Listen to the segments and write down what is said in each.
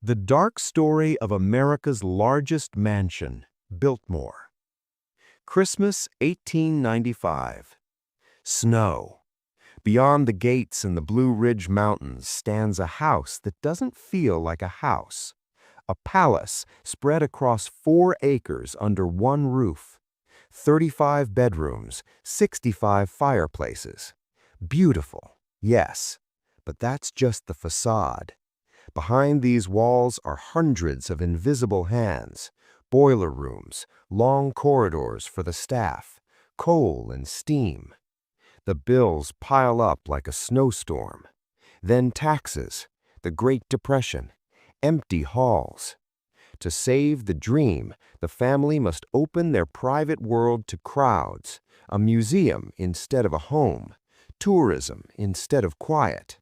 The dark story of America's largest mansion, Biltmore. Christmas 1895. Snow. Beyond the gates in the Blue Ridge Mountains stands a house that doesn't feel like a house. A palace spread across 4 acres under one roof. 35 bedrooms, 65 fireplaces. Beautiful, yes, but that's just the facade. Behind these walls are hundreds of invisible hands, boiler rooms, long corridors for the staff, coal and steam. The bills pile up like a snowstorm. Then taxes, the Great Depression, empty halls. To save the dream, the family must open their private world to crowds, a museum instead of a home, tourism instead of quiet.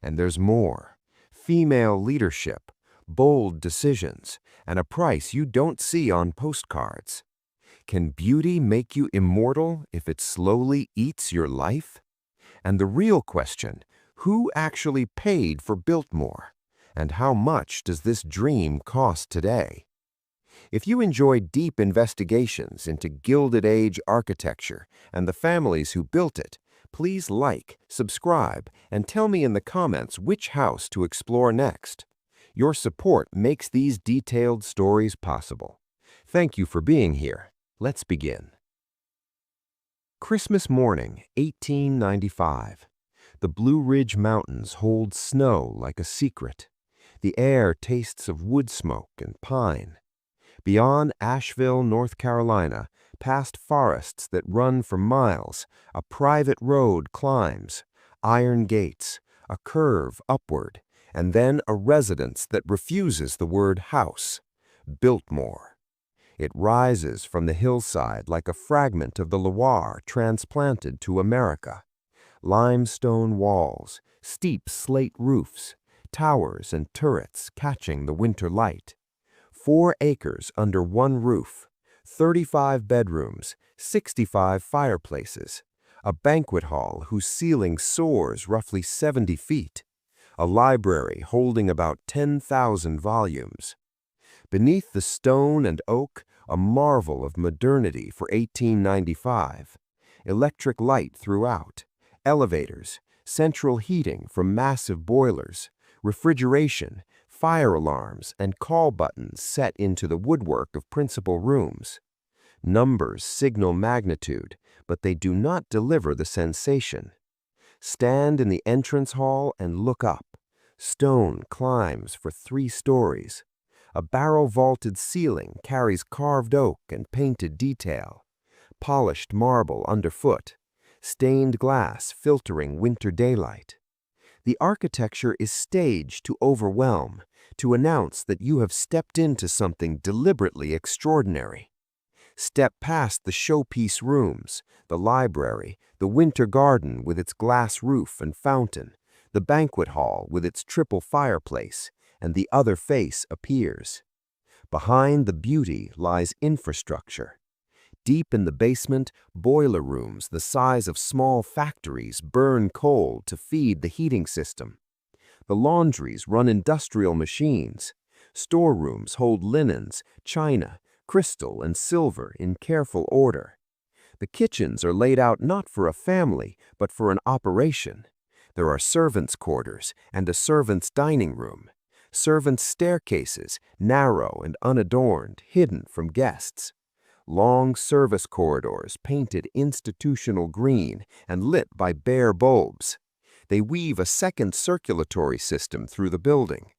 And there's more. Female leadership, bold decisions, and a price you don't see on postcards. Can beauty make you immortal if it slowly eats your life? And the real question, who actually paid for Biltmore? And how much does this dream cost today? If you enjoy deep investigations into Gilded Age architecture and the families who built it, please like, subscribe, and tell me in the comments which house to explore next. Your support makes these detailed stories possible. Thank you for being here. Let's begin. Christmas morning, 1895. The Blue Ridge Mountains hold snow like a secret. The air tastes of wood smoke and pine. Beyond Asheville, North Carolina, past forests that run for miles, a private road climbs, iron gates, a curve upward, and then a residence that refuses the word house, Biltmore. It rises from the hillside like a fragment of the Loire transplanted to America. Limestone walls, steep slate roofs, towers and turrets catching the winter light. 4 acres under one roof, 35 bedrooms, 65 fireplaces, a banquet hall whose ceiling soars roughly 70 feet, a library holding about 10,000 volumes. Beneath the stone and oak, a marvel of modernity for 1895. Electric light throughout, elevators, central heating from massive boilers, refrigeration, fire alarms, and call buttons set into the woodwork of principal rooms. Numbers signal magnitude, but they do not deliver the sensation. Stand in the entrance hall and look up. Stone climbs for 3 stories. A barrel-vaulted ceiling carries carved oak and painted detail. Polished marble underfoot. Stained glass filtering winter daylight. The architecture is staged to overwhelm, to announce that you have stepped into something deliberately extraordinary. Step past the showpiece rooms, the library, the winter garden with its glass roof and fountain, the banquet hall with its triple fireplace, and the other face appears. Behind the beauty lies infrastructure. Deep in the basement, boiler rooms the size of small factories burn coal to feed the heating system. The laundries run industrial machines. Storerooms hold linens, china, crystal, and silver in careful order. The kitchens are laid out not for a family, but for an operation. There are servants' quarters and a servants' dining room. Servants' staircases, narrow and unadorned, hidden from guests. Long service corridors painted institutional green and lit by bare bulbs. They weave a second circulatory system through the building.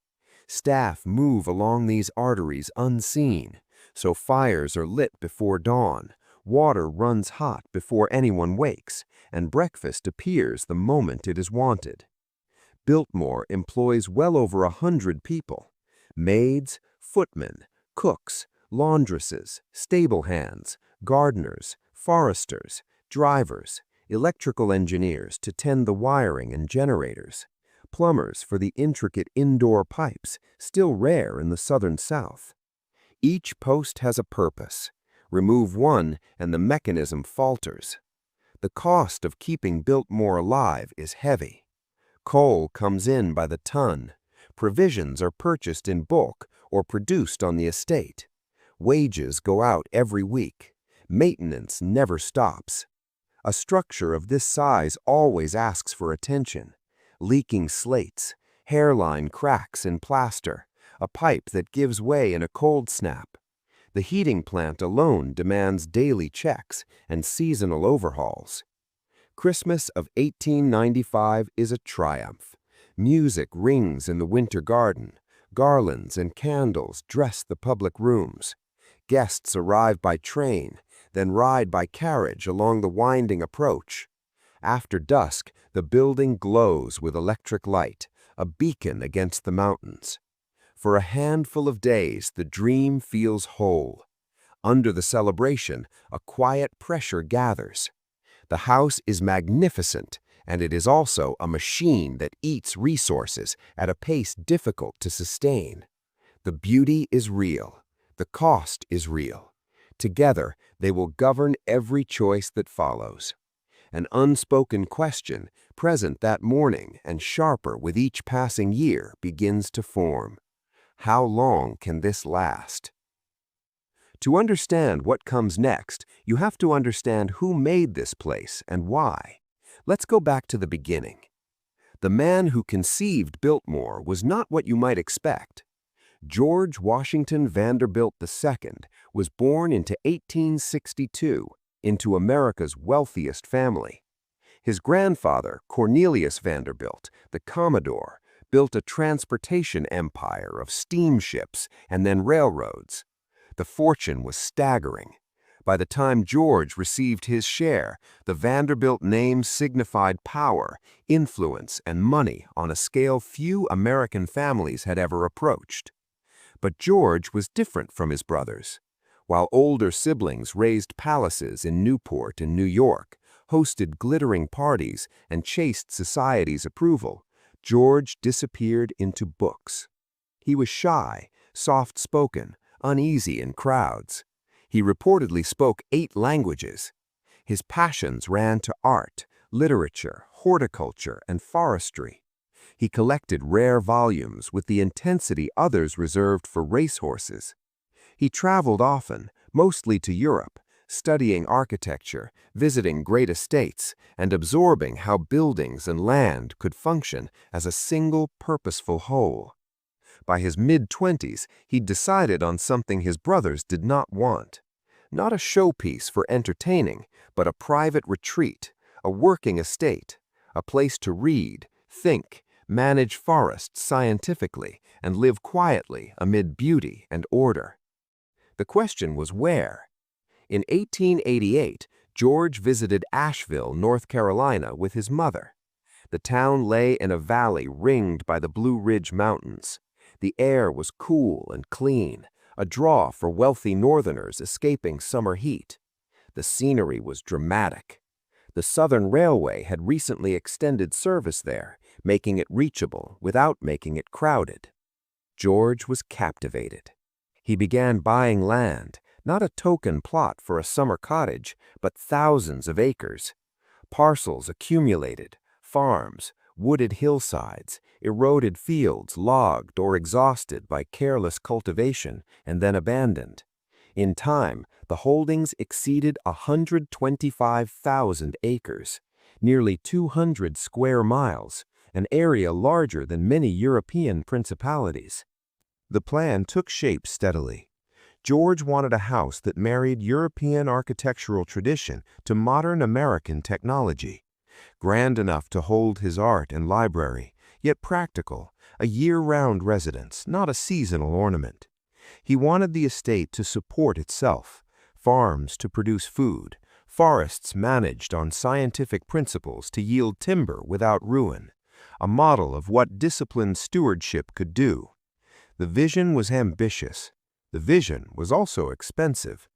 Staff move along these arteries unseen, so fires are lit before dawn, water runs hot before anyone wakes, and breakfast appears the moment it is wanted. Biltmore employs well over 100 people: maids, footmen, cooks, laundresses, stable hands, gardeners, foresters, drivers, electrical engineers to tend the wiring and generators, plumbers for the intricate indoor pipes, still rare in the southern South. Each post has a purpose. Remove one and the mechanism falters. The cost of keeping Biltmore alive is heavy. Coal comes in by the ton. Provisions are purchased in bulk or produced on the estate. Wages go out every week. Maintenance never stops. A structure of this size always asks for attention. Leaking slates, hairline cracks in plaster, a pipe that gives way in a cold snap. The heating plant alone demands daily checks and seasonal overhauls. Christmas of 1895 is a triumph. Music rings in the winter garden. Garlands and candles dress the public rooms. Guests arrive by train, then ride by carriage along the winding approach. After dusk, the building glows with electric light, a beacon against the mountains. For a handful of days, the dream feels whole. Under the celebration, a quiet pressure gathers. The house is magnificent, and it is also a machine that eats resources at a pace difficult to sustain. The beauty is real. The cost is real. Together, they will govern every choice that follows. An unspoken question, present that morning and sharper with each passing year, begins to form. How long can this last? To understand what comes next, you have to understand who made this place and why. Let's go back to the beginning. The man who conceived Biltmore was not what you might expect. George Washington Vanderbilt II was born into 1862 into America's wealthiest family. His grandfather, Cornelius Vanderbilt, the Commodore, built a transportation empire of steamships and then railroads. The fortune was staggering. By the time George received his share, the Vanderbilt name signified power, influence, and money on a scale few American families had ever approached. But George was different from his brothers. While older siblings raised palaces in Newport and New York, hosted glittering parties, and chased society's approval, George disappeared into books. He was shy, soft-spoken, uneasy in crowds. He reportedly spoke 8 languages. His passions ran to art, literature, horticulture, and forestry. He collected rare volumes with the intensity others reserved for racehorses. He traveled often, mostly to Europe, studying architecture, visiting great estates, and absorbing how buildings and land could function as a single purposeful whole. By his mid-20s, he'd decided on something his brothers did not want. Not a showpiece for entertaining, but a private retreat, a working estate, a place to read, think, manage forests scientifically, and live quietly amid beauty and order. The question was where? In 1888, George visited Asheville, North Carolina, with his mother. The town lay in a valley ringed by the Blue Ridge Mountains. The air was cool and clean, a draw for wealthy Northerners escaping summer heat. The scenery was dramatic. The Southern Railway had recently extended service there, making it reachable without making it crowded. George was captivated. He began buying land, not a token plot for a summer cottage, but thousands of acres. Parcels accumulated, farms, wooded hillsides, eroded fields logged or exhausted by careless cultivation and then abandoned. In time, the holdings exceeded 125,000 acres, nearly 200 square miles, an area larger than many European principalities. The plan took shape steadily. George wanted a house that married European architectural tradition to modern American technology. Grand enough to hold his art and library, yet practical, a year-round residence, not a seasonal ornament. He wanted the estate to support itself, farms to produce food, forests managed on scientific principles to yield timber without ruin, a model of what disciplined stewardship could do. The vision was ambitious. The vision was also expensive.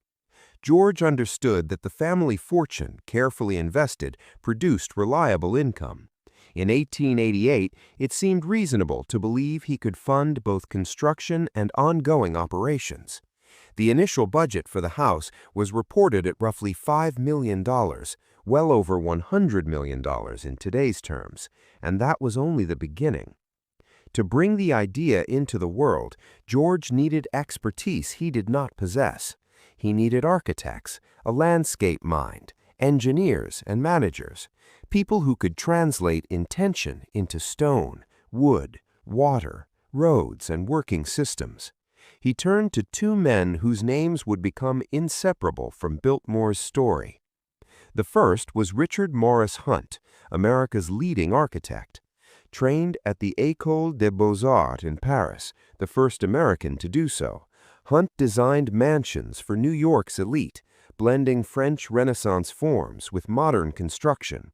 George understood that the family fortune, carefully invested, produced reliable income. In 1888, it seemed reasonable to believe he could fund both construction and ongoing operations. The initial budget for the house was reported at roughly $5 million, well over $100 million in today's terms, and that was only the beginning. To bring the idea into the world, George needed expertise he did not possess. He needed architects, a landscape mind, engineers and managers, people who could translate intention into stone, wood, water, roads, and working systems. He turned to two men whose names would become inseparable from Biltmore's story. The first was Richard Morris Hunt, America's leading architect. Trained at the École des Beaux-Arts in Paris, the first American to do so, Hunt designed mansions for New York's elite, blending French Renaissance forms with modern construction.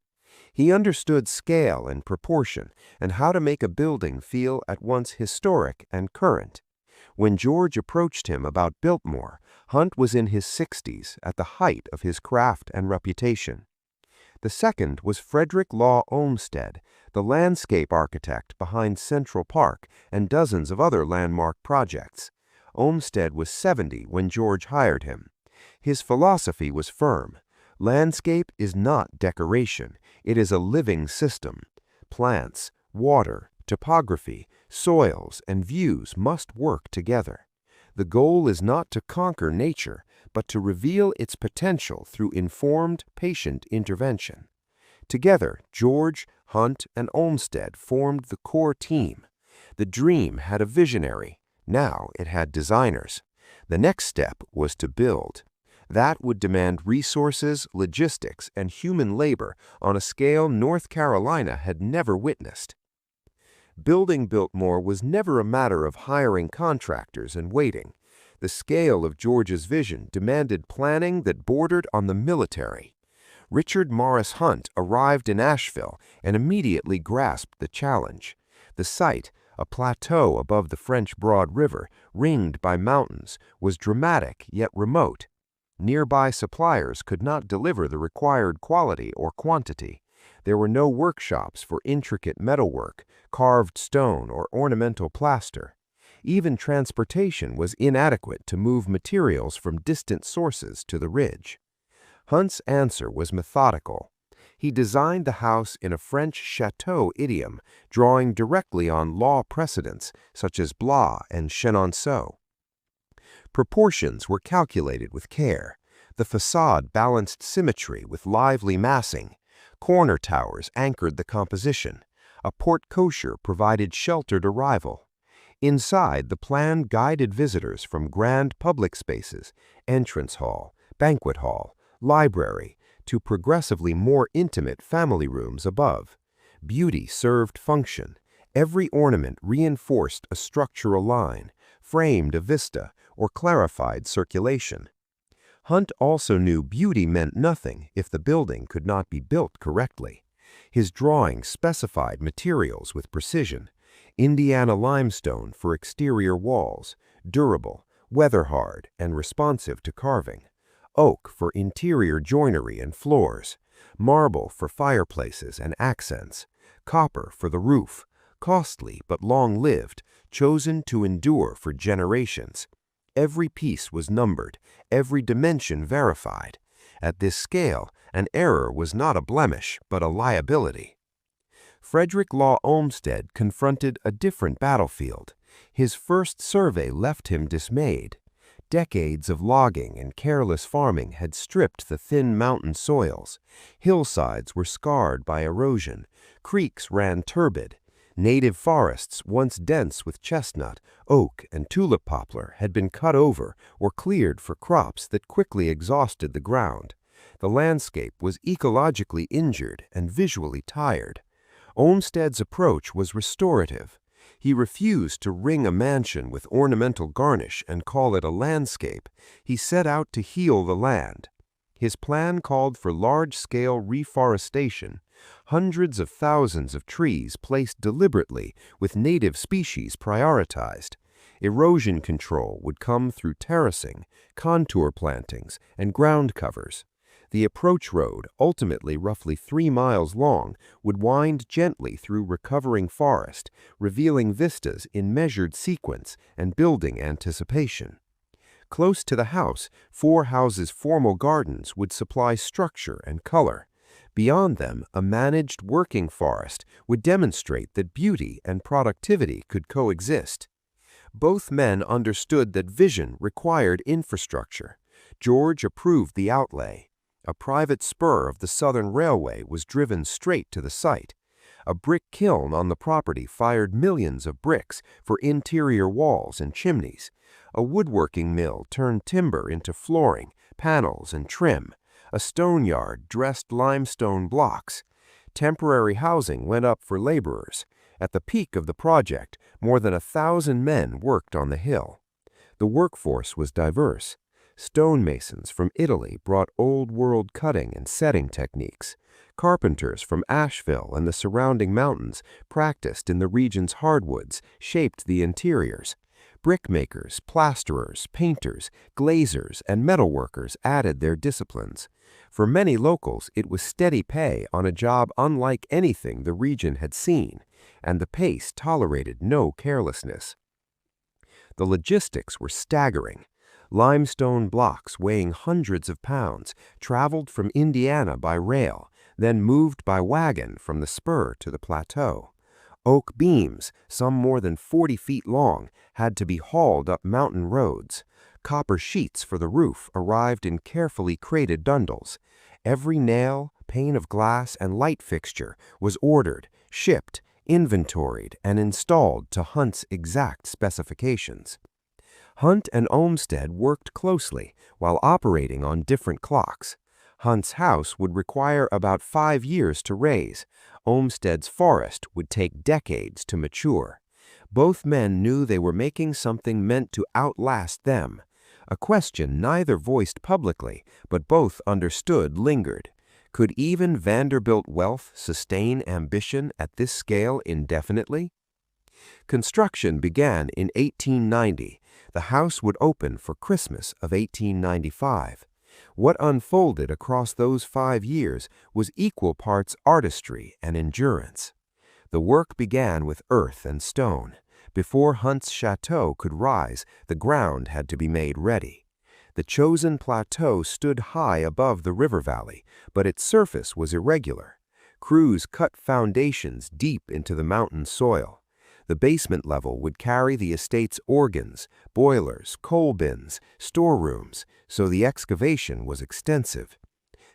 He understood scale and proportion and how to make a building feel at once historic and current. When George approached him about Biltmore, Hunt was in his 60s, at the height of his craft and reputation. The second was Frederick Law Olmsted, the landscape architect behind Central Park and dozens of other landmark projects. Olmsted was 70 when George hired him. His philosophy was firm. Landscape is not decoration, it is a living system. Plants, water, topography, soils, and views must work together. The goal is not to conquer nature, but to reveal its potential through informed, patient intervention. Together, George, Hunt, and Olmsted formed the core team. The dream had a visionary. Now it had designers. The next step was to build. That would demand resources, logistics, and human labor on a scale North Carolina had never witnessed. Building Biltmore was never a matter of hiring contractors and waiting. The scale of George's vision demanded planning that bordered on the military. Richard Morris Hunt arrived in Asheville and immediately grasped the challenge. The site, a plateau above the French Broad River, ringed by mountains, was dramatic yet remote. Nearby suppliers could not deliver the required quality or quantity. There were no workshops for intricate metalwork, carved stone, or ornamental plaster. Even transportation was inadequate to move materials from distant sources to the ridge. Hunt's answer was methodical. He designed the house in a French chateau idiom, drawing directly on law precedents such as Blois and Chenonceau. Proportions were calculated with care. The facade balanced symmetry with lively massing. Corner towers anchored the composition. A porte-cochere provided sheltered arrival. Inside, the plan guided visitors from grand public spaces, entrance hall, banquet hall, library, to progressively more intimate family rooms above. Beauty served function. Every ornament reinforced a structural line, framed a vista, or clarified circulation. Hunt also knew beauty meant nothing if the building could not be built correctly. His drawings specified materials with precision. Indiana limestone for exterior walls, durable, weather-hard, and responsive to carving. Oak for interior joinery and floors. Marble for fireplaces and accents. Copper for the roof, costly but long-lived, chosen to endure for generations. Every piece was numbered, every dimension verified. At this scale, an error was not a blemish, but a liability. Frederick Law Olmsted confronted a different battlefield. His first survey left him dismayed. Decades of logging and careless farming had stripped the thin mountain soils. Hillsides were scarred by erosion. Creeks ran turbid. Native forests, once dense with chestnut, oak, and tulip poplar, had been cut over or cleared for crops that quickly exhausted the ground. The landscape was ecologically injured and visually tired. Olmsted's approach was restorative. He refused to ring a mansion with ornamental garnish and call it a landscape. He set out to heal the land. His plan called for large-scale reforestation, hundreds of thousands of trees placed deliberately with native species prioritized. Erosion control would come through terracing, contour plantings, and ground covers. The approach road, ultimately roughly 3 miles long, would wind gently through recovering forest, revealing vistas in measured sequence and building anticipation. Close to the house, 4 houses' formal gardens would supply structure and color. Beyond them, a managed working forest would demonstrate that beauty and productivity could coexist. Both men understood that vision required infrastructure. George approved the outlay. A private spur of the Southern Railway was driven straight to the site. A brick kiln on the property fired millions of bricks for interior walls and chimneys. A woodworking mill turned timber into flooring, panels, and trim. A stone yard dressed limestone blocks. Temporary housing went up for laborers. At the peak of the project, more than 1,000 men worked on the hill. The workforce was diverse. Stonemasons from Italy brought old-world cutting and setting techniques. Carpenters from Asheville and the surrounding mountains practiced in the region's hardwoods, shaped the interiors. Brickmakers, plasterers, painters, glazers, and metalworkers added their disciplines. For many locals, it was steady pay on a job unlike anything the region had seen, and the pace tolerated no carelessness. The logistics were staggering. Limestone blocks weighing hundreds of pounds traveled from Indiana by rail, then moved by wagon from the spur to the plateau. Oak beams, some more than 40 feet long, had to be hauled up mountain roads. Copper sheets for the roof arrived in carefully crated bundles. Every nail, pane of glass, and light fixture was ordered, shipped, inventoried, and installed to Hunt's exact specifications. Hunt and Olmsted worked closely while operating on different clocks. Hunt's house would require about 5 years to raise. Olmsted's forest would take decades to mature. Both men knew they were making something meant to outlast them. A question neither voiced publicly, but both understood lingered. Could even Vanderbilt wealth sustain ambition at this scale indefinitely? Construction began in 1890. The house would open for Christmas of 1895. What unfolded across those 5 years was equal parts artistry and endurance. The work began with earth and stone. Before Hunt's chateau could rise, the ground had to be made ready. The chosen plateau stood high above the river valley, but its surface was irregular. Crews cut foundations deep into the mountain soil. The basement level would carry the estate's organs, boilers, coal bins, storerooms, so the excavation was extensive.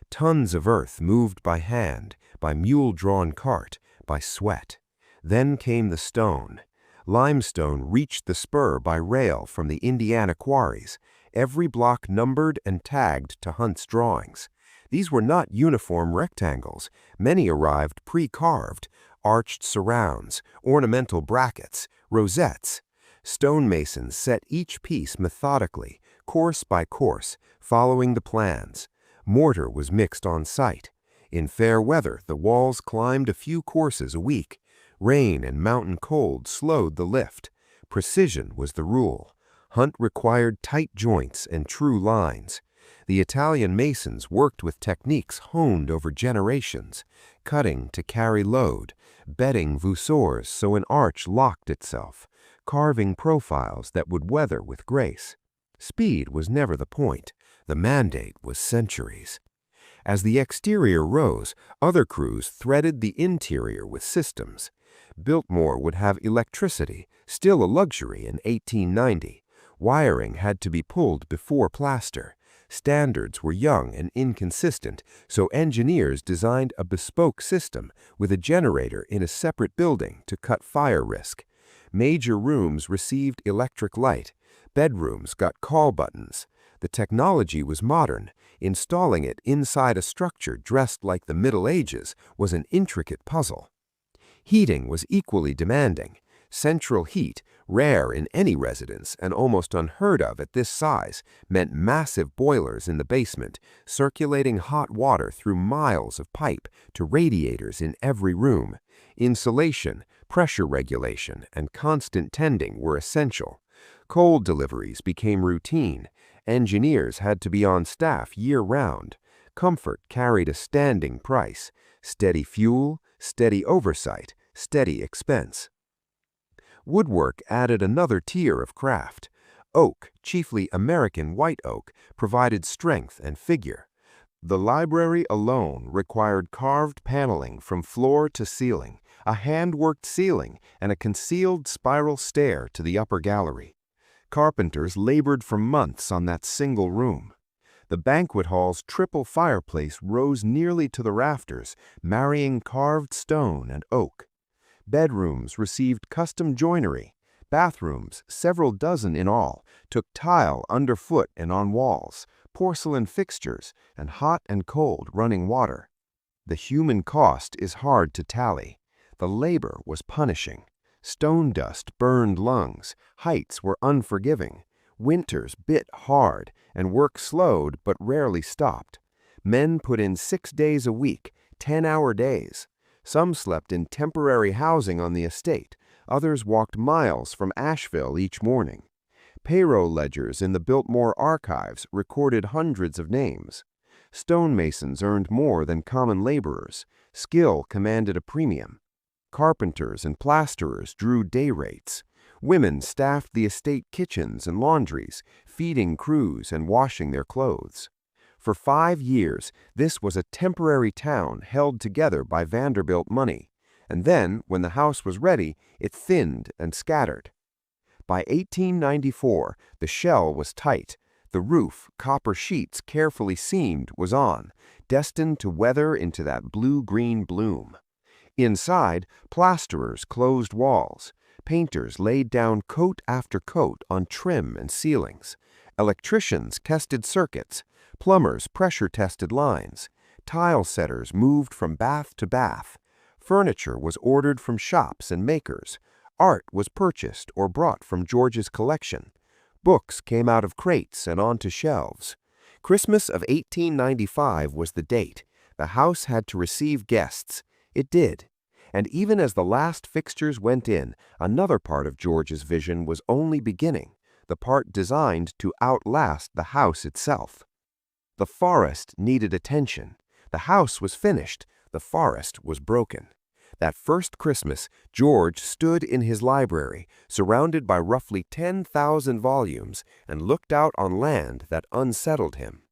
Tons of earth moved by hand, by mule-drawn cart, by sweat. Then came the stone. Limestone reached the spur by rail from the Indiana quarries, every block numbered and tagged to Hunt's drawings. These were not uniform rectangles. Many arrived pre-carved, arched surrounds, ornamental brackets, rosettes. Stonemasons set each piece methodically, course by course, following the plans. Mortar was mixed on site. In fair weather, the walls climbed a few courses a week. Rain and mountain cold slowed the lift. Precision was the rule. Hunt required tight joints and true lines. The Italian masons worked with techniques honed over generations, cutting to carry load, bedding voussoirs so an arch locked itself, carving profiles that would weather with grace. Speed was never the point. The mandate was centuries. As the exterior rose, other crews threaded the interior with systems. Biltmore would have electricity, still a luxury in 1890. Wiring had to be pulled before plaster. Standards were young and inconsistent, so engineers designed a bespoke system with a generator in a separate building to cut fire risk. Major rooms received electric light. Bedrooms got call buttons. The technology was modern. Installing it inside a structure dressed like the Middle Ages was an intricate puzzle. Heating was equally demanding. Central heat, rare in any residence and almost unheard of at this size, meant massive boilers in the basement, circulating hot water through miles of pipe to radiators in every room. Insulation, pressure regulation, and constant tending were essential. Coal deliveries became routine. Engineers had to be on staff year-round. Comfort carried a standing price. Steady fuel, steady oversight, steady expense. Woodwork added another tier of craft. Oak, chiefly American white oak, provided strength and figure. The library alone required carved paneling from floor to ceiling, a hand-worked ceiling, and a concealed spiral stair to the upper gallery. Carpenters labored for months on that single room. The banquet hall's triple fireplace rose nearly to the rafters, marrying carved stone and oak. Bedrooms received custom joinery. Bathrooms, several dozen in all, took tile underfoot and on walls, porcelain fixtures, and hot and cold running water. The human cost is hard to tally. The labor was punishing. Stone dust burned lungs, heights were unforgiving. Winters bit hard, and work slowed but rarely stopped. Men put in 6 days a week, 10-hour days. Some slept in temporary housing on the estate. Others walked miles from Asheville each morning. Payroll ledgers in the Biltmore archives recorded hundreds of names. Stonemasons earned more than common laborers. Skill commanded a premium. Carpenters and plasterers drew day rates. Women staffed the estate kitchens and laundries, feeding crews and washing their clothes. For 5 years, this was a temporary town held together by Vanderbilt money, and then, when the house was ready, it thinned and scattered. By 1894, the shell was tight. The roof, copper sheets carefully seamed, was on, destined to weather into that blue-green bloom. Inside, plasterers closed walls. Painters laid down coat after coat on trim and ceilings. Electricians tested circuits. Plumbers pressure-tested lines. Tile setters moved from bath to bath. Furniture was ordered from shops and makers. Art was purchased or brought from George's collection. Books came out of crates and onto shelves. Christmas of 1895 was the date. The house had to receive guests. It did. And even as the last fixtures went in, another part of George's vision was only beginning, the part designed to outlast the house itself. The forest needed attention. The house was finished. The forest was broken. That first Christmas, George stood in his library, surrounded by roughly 10,000 volumes, and looked out on land that unsettled him.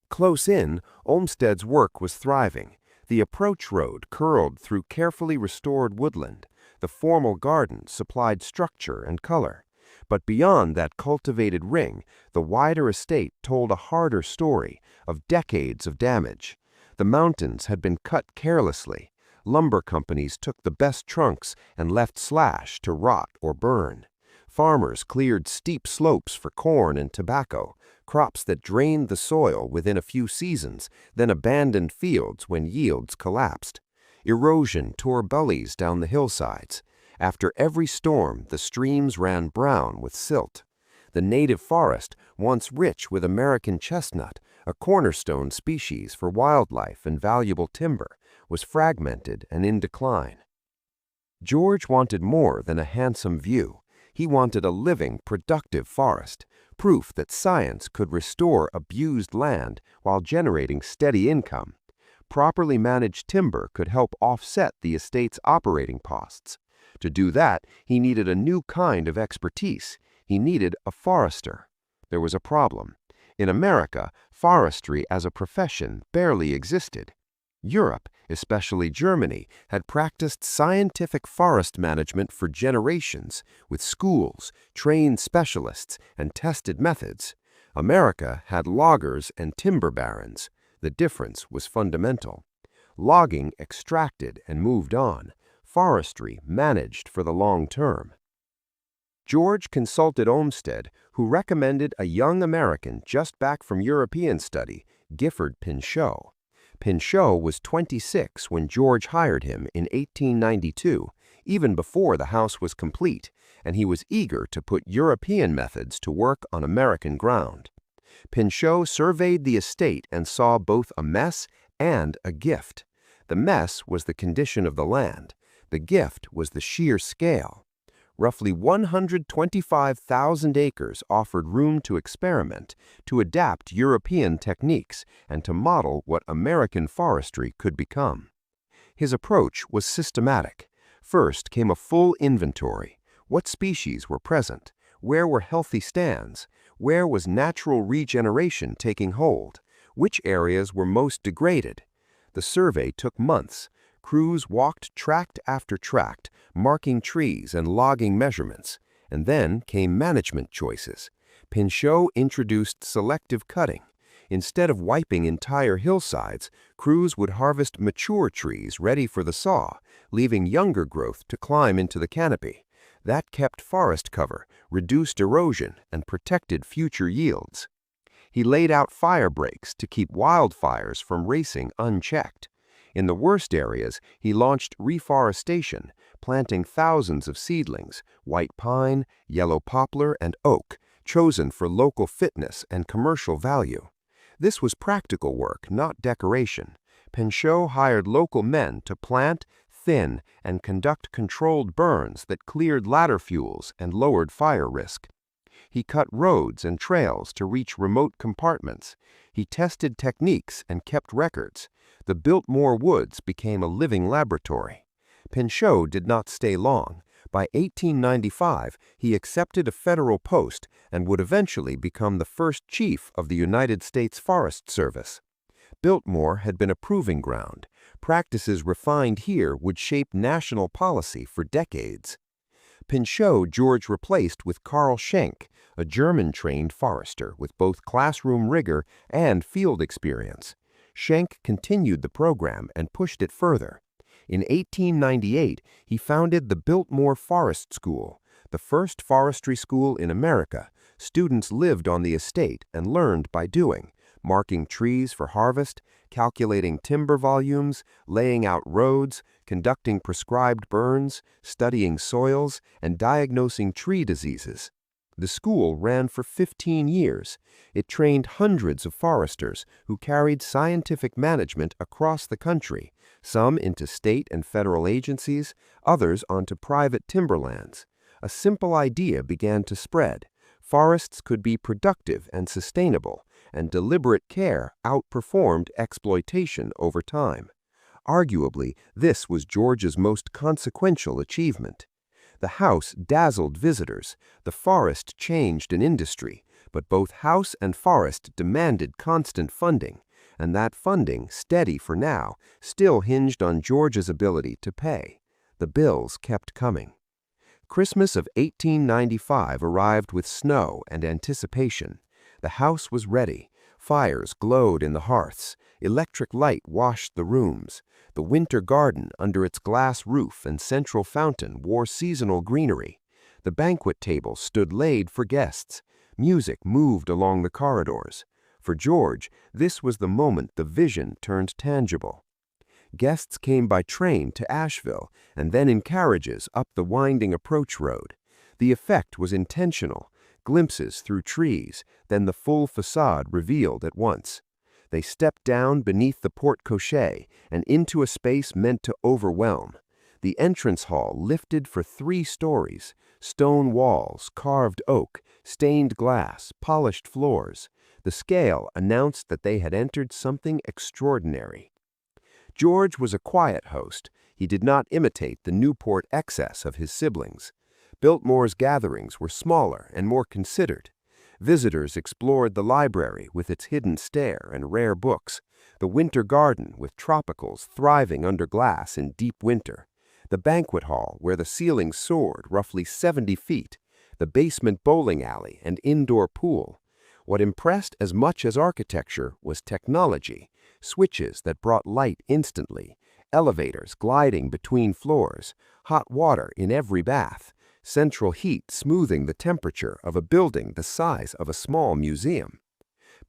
Close in, Olmsted's work was thriving. The approach road curled through carefully restored woodland. The formal garden supplied structure and color. But beyond that cultivated ring, the wider estate told a harder story of decades of damage. The mountains had been cut carelessly. Lumber companies took the best trunks and left slash to rot or burn. Farmers cleared steep slopes for corn and tobacco, crops that drained the soil within a few seasons, then abandoned fields when yields collapsed. Erosion tore gullies down the hillsides. After every storm, the streams ran brown with silt. The native forest, once rich with American chestnut, a cornerstone species for wildlife and valuable timber, was fragmented and in decline. George wanted more than a handsome view. He wanted a living, productive forest, proof that science could restore abused land while generating steady income. Properly managed timber could help offset the estate's operating costs. To do that, he needed a new kind of expertise. He needed a forester. There was a problem. In America, forestry as a profession barely existed. Europe, especially Germany, had practiced scientific forest management for generations, with schools, trained specialists, and tested methods. America had loggers and timber barons. The difference was fundamental. Logging extracted and moved on. Forestry managed for the long term. George consulted Olmsted, who recommended a young American just back from European study, Gifford Pinchot. Pinchot was 26 when George hired him in 1892, even before the house was complete, and he was eager to put European methods to work on American ground. Pinchot surveyed the estate and saw both a mess and a gift. The mess was the condition of the land. The gift was the sheer scale. Roughly 125,000 acres offered room to experiment, to adapt European techniques, and to model what American forestry could become. His approach was systematic. First came a full inventory. What species were present? Where were healthy stands? Where was natural regeneration taking hold? Which areas were most degraded? The survey took months. Crews walked tract after tract, marking trees and logging measurements. And then came management choices. Pinchot introduced selective cutting. Instead of wiping entire hillsides, crews would harvest mature trees ready for the saw, leaving younger growth to climb into the canopy. That kept forest cover, reduced erosion, and protected future yields. He laid out fire breaks to keep wildfires from racing unchecked. In the worst areas, he launched reforestation, planting thousands of seedlings, white pine, yellow poplar, and oak, chosen for local fitness and commercial value. This was practical work, not decoration. Pinchot hired local men to plant, thin, and conduct controlled burns that cleared ladder fuels and lowered fire risk. He cut roads and trails to reach remote compartments. He tested techniques and kept records. The Biltmore Woods became a living laboratory. Pinchot did not stay long. By 1895, he accepted a federal post and would eventually become the first chief of the United States Forest Service. Biltmore had been a proving ground. Practices refined here would shape national policy for decades. Pinchot George replaced with Carl Schenk, a German-trained forester with both classroom rigor and field experience. Schenk continued the program and pushed it further. In 1898, he founded the Biltmore Forest School, the first forestry school in America. Students lived on the estate and learned by doing, marking trees for harvest, calculating timber volumes, laying out roads, conducting prescribed burns, studying soils, and diagnosing tree diseases. The school ran for 15 years. It trained hundreds of foresters who carried scientific management across the country, some into state and federal agencies, others onto private timberlands. A simple idea began to spread. Forests could be productive and sustainable, and deliberate care outperformed exploitation over time. Arguably, this was George's most consequential achievement. The house dazzled visitors. The forest changed an industry, but both house and forest demanded constant funding, and that funding, steady for now, still hinged on George's ability to pay. The bills kept coming. Christmas of 1895 arrived with snow and anticipation. The house was ready. Fires glowed in the hearths. Electric light washed the rooms. The winter garden under its glass roof and central fountain wore seasonal greenery. The banquet table stood laid for guests. Music moved along the corridors. For George, this was the moment the vision turned tangible. Guests came by train to Asheville and then in carriages up the winding approach road. The effect was intentional. Glimpses through trees, then the full facade revealed at once. They stepped down beneath the porte-cochere and into a space meant to overwhelm. The entrance hall lifted for 3 stories, stone walls, carved oak, stained glass, polished floors. The scale announced that they had entered something extraordinary. George was a quiet host. He did not imitate the Newport excess of his siblings. Biltmore's gatherings were smaller and more considered. Visitors explored the library with its hidden stair and rare books, the winter garden with tropicals thriving under glass in deep winter, the banquet hall where the ceiling soared roughly 70 feet, the basement bowling alley and indoor pool. What impressed as much as architecture was technology, switches that brought light instantly, elevators gliding between floors, hot water in every bath, central heat smoothing the temperature of a building the size of a small museum.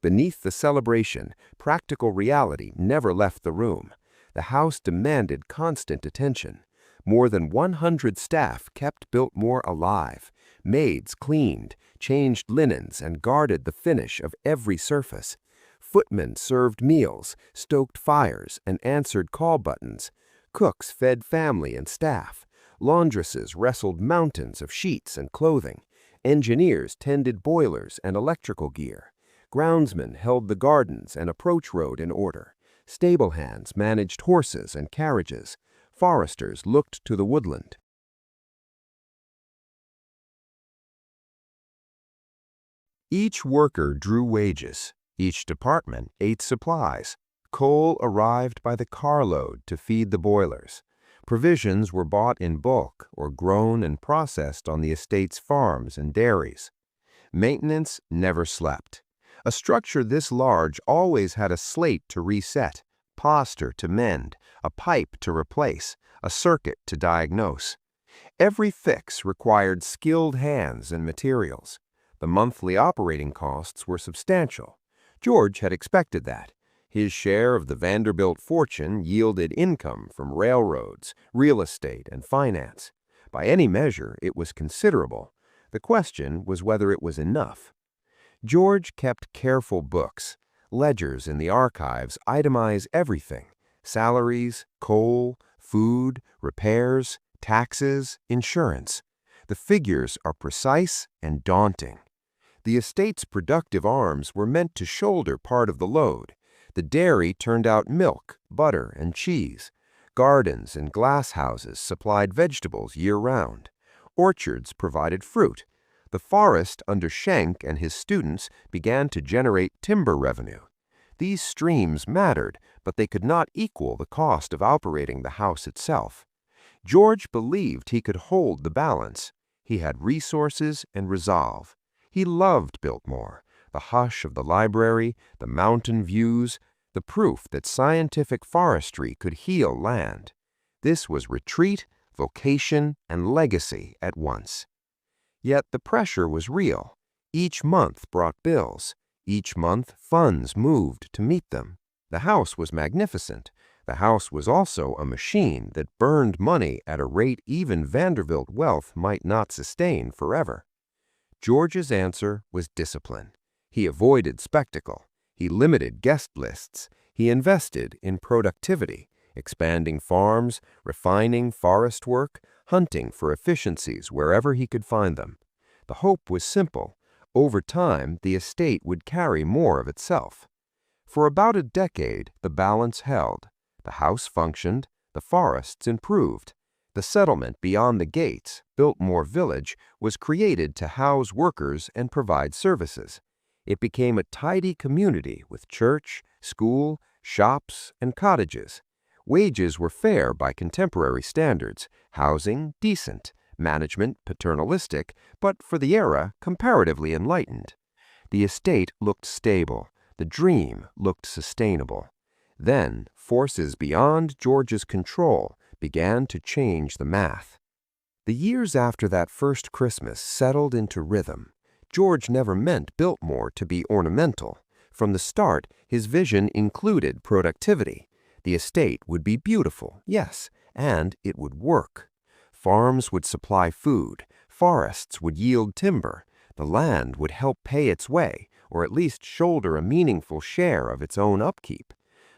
Beneath the celebration, practical reality never left the room. The house demanded constant attention. More than 100 staff kept Biltmore alive. Maids cleaned, changed linens, and guarded the finish of every surface. Footmen served meals, stoked fires, and answered call buttons. Cooks fed family and staff. Laundresses wrestled mountains of sheets and clothing. Engineers tended boilers and electrical gear. Groundsmen held the gardens and approach road in order. Stable hands managed horses and carriages. Foresters looked to the woodland. Each worker drew wages. Each department ate supplies. Coal arrived by the carload to feed the boilers. Provisions were bought in bulk or grown and processed on the estate's farms and dairies. Maintenance never slept. A structure this large always had a slate to reset, plaster to mend, a pipe to replace, a circuit to diagnose. Every fix required skilled hands and materials. The monthly operating costs were substantial. George had expected that. His share of the Vanderbilt fortune yielded income from railroads, real estate, and finance. By any measure, it was considerable. The question was whether it was enough. George kept careful books. Ledgers in the archives itemize everything: salaries, coal, food, repairs, taxes, insurance. The figures are precise and daunting. The estate's productive arms were meant to shoulder part of the load. The dairy turned out milk, butter, and cheese. Gardens and glasshouses supplied vegetables year-round. Orchards provided fruit. The forest under Schenck and his students began to generate timber revenue. These streams mattered, but they could not equal the cost of operating the house itself. George believed he could hold the balance. He had resources and resolve. He loved Biltmore, the hush of the library, the mountain views, the proof that scientific forestry could heal land. This was retreat, vocation, and legacy at once. Yet the pressure was real. Each month brought bills. Each month funds moved to meet them. The house was magnificent. The house was also a machine that burned money at a rate even Vanderbilt wealth might not sustain forever. George's answer was discipline. He avoided spectacle. He limited guest lists. He invested in productivity, expanding farms, refining forest work, hunting for efficiencies wherever he could find them. The hope was simple. Over time, the estate would carry more of itself. For about a decade, the balance held. The house functioned. The forests improved. The settlement beyond the gates, Biltmore Village, was created to house workers and provide services. It became a tidy community with church, school, shops, and cottages. Wages were fair by contemporary standards, housing decent, management paternalistic, but for the era comparatively enlightened. The estate looked stable. The dream looked sustainable. Then, forces beyond George's control began to change the math. The years after that first Christmas settled into rhythm. George never meant Biltmore to be ornamental. From the start, his vision included productivity. The estate would be beautiful, yes, and it would work. Farms would supply food. Forests would yield timber. The land would help pay its way, or at least shoulder a meaningful share of its own upkeep.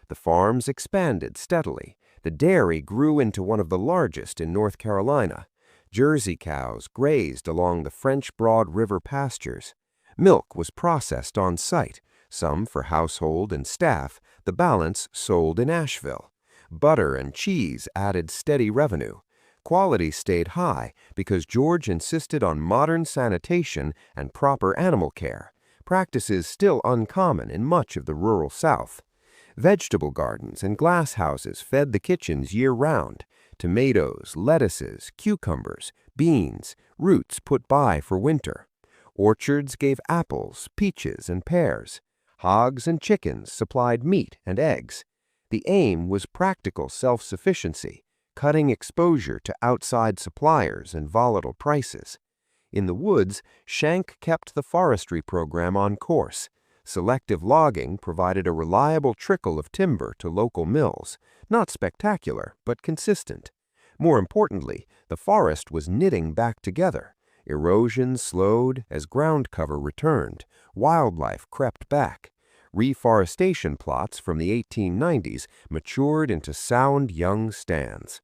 The farms expanded steadily. The dairy grew into one of the largest in North Carolina. Jersey cows grazed along the French Broad River pastures. Milk was processed on site, some for household and staff, the balance sold in Asheville. Butter and cheese added steady revenue. Quality stayed high because George insisted on modern sanitation and proper animal care, practices still uncommon in much of the rural South. Vegetable gardens and glasshouses fed the kitchens year-round. Tomatoes, lettuces, cucumbers, beans, roots put by for winter. Orchards gave apples, peaches, and pears. Hogs and chickens supplied meat and eggs. The aim was practical self-sufficiency, cutting exposure to outside suppliers and volatile prices. In the woods, Schenck kept the forestry program on course. Selective logging provided a reliable trickle of timber to local mills, not spectacular, but consistent. More importantly, the forest was knitting back together. Erosion slowed as ground cover returned. Wildlife crept back. Reforestation plots from the 1890s matured into sound young stands.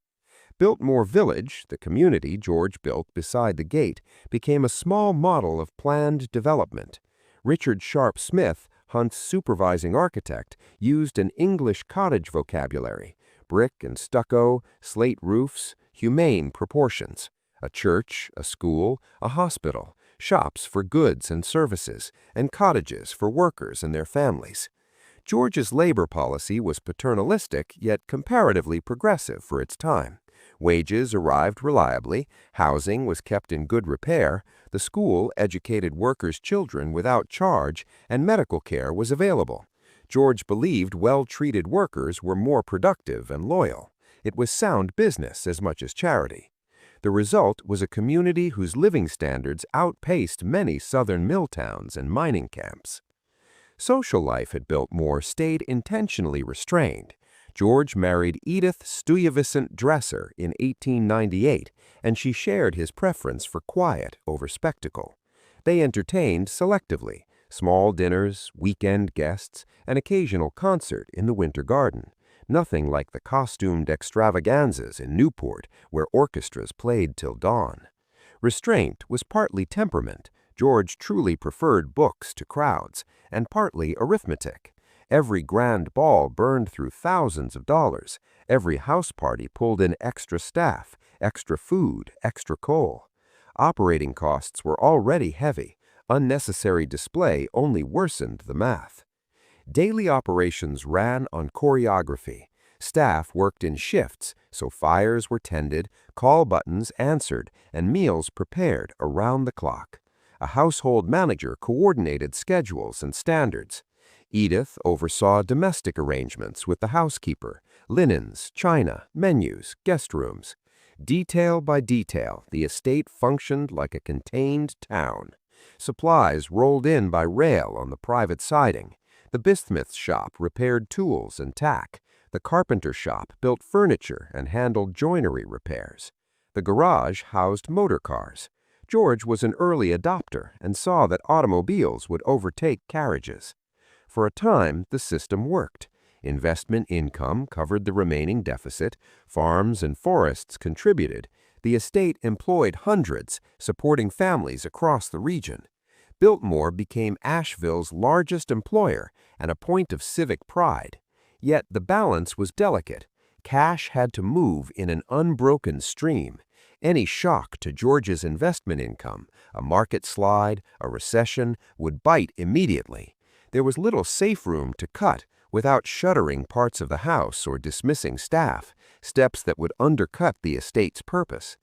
Biltmore Village, the community George built beside the gate, became a small model of planned development. Richard Sharp Smith, Hunt's supervising architect, used an English cottage vocabulary: brick and stucco, slate roofs, humane proportions. A church, a school, a hospital, shops for goods and services, and cottages for workers and their families. George's labor policy was paternalistic yet comparatively progressive for its time. Wages arrived reliably, housing was kept in good repair, the school educated workers' children without charge, and medical care was available. George believed well-treated workers were more productive and loyal. It was sound business as much as charity. The result was a community whose living standards outpaced many southern mill towns and mining camps. Social life at Biltmore stayed intentionally restrained. George married Edith Stuyvesant Dresser in 1898, and she shared his preference for quiet over spectacle. They entertained selectively, small dinners, weekend guests, an occasional concert in the winter garden. Nothing like the costumed extravaganzas in Newport, where orchestras played till dawn. Restraint was partly temperament. George truly preferred books to crowds, and partly arithmetic. Every grand ball burned through thousands of dollars. Every house party pulled in extra staff, extra food, extra coal. Operating costs were already heavy. Unnecessary display only worsened the math. Daily operations ran on choreography. Staff worked in shifts, so fires were tended, call buttons answered, and meals prepared around the clock. A household manager coordinated schedules and standards. Edith oversaw domestic arrangements with the housekeeper, linens, china, menus, guest rooms. Detail by detail, the estate functioned like a contained town. Supplies rolled in by rail on the private siding. The bismuth shop repaired tools and tack. The carpenter shop built furniture and handled joinery repairs. The garage housed motor cars. George was an early adopter and saw that automobiles would overtake carriages. For a time, the system worked. Investment income covered the remaining deficit. Farms and forests contributed. The estate employed hundreds, supporting families across the region. Biltmore became Asheville's largest employer and a point of civic pride. Yet the balance was delicate. Cash had to move in an unbroken stream. Any shock to George's investment income, a market slide, a recession, would bite immediately. There was little safe room to cut without shuttering parts of the house or dismissing staff, steps that would undercut the estate's purpose.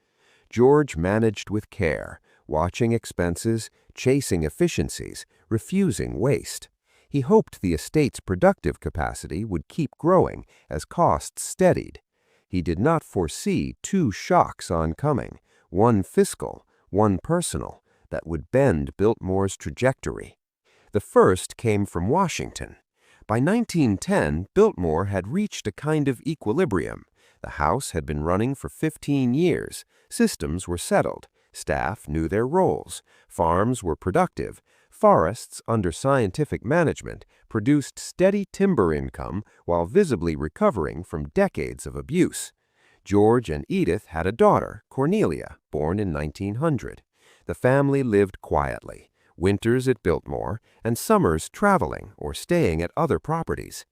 George managed with care, watching expenses, chasing efficiencies, refusing waste. He hoped the estate's productive capacity would keep growing as costs steadied. He did not foresee two shocks oncoming, one fiscal, one personal, that would bend Biltmore's trajectory. The first came from Washington. By 1910, Biltmore had reached a kind of equilibrium. The house had been running for 15 years. Systems were settled. Staff knew their roles. Farms were productive. Forests, under scientific management, produced steady timber income while visibly recovering from decades of abuse. George and Edith had a daughter, Cornelia, born in 1900. The family lived quietly, winters at Biltmore and summers traveling or staying at other properties.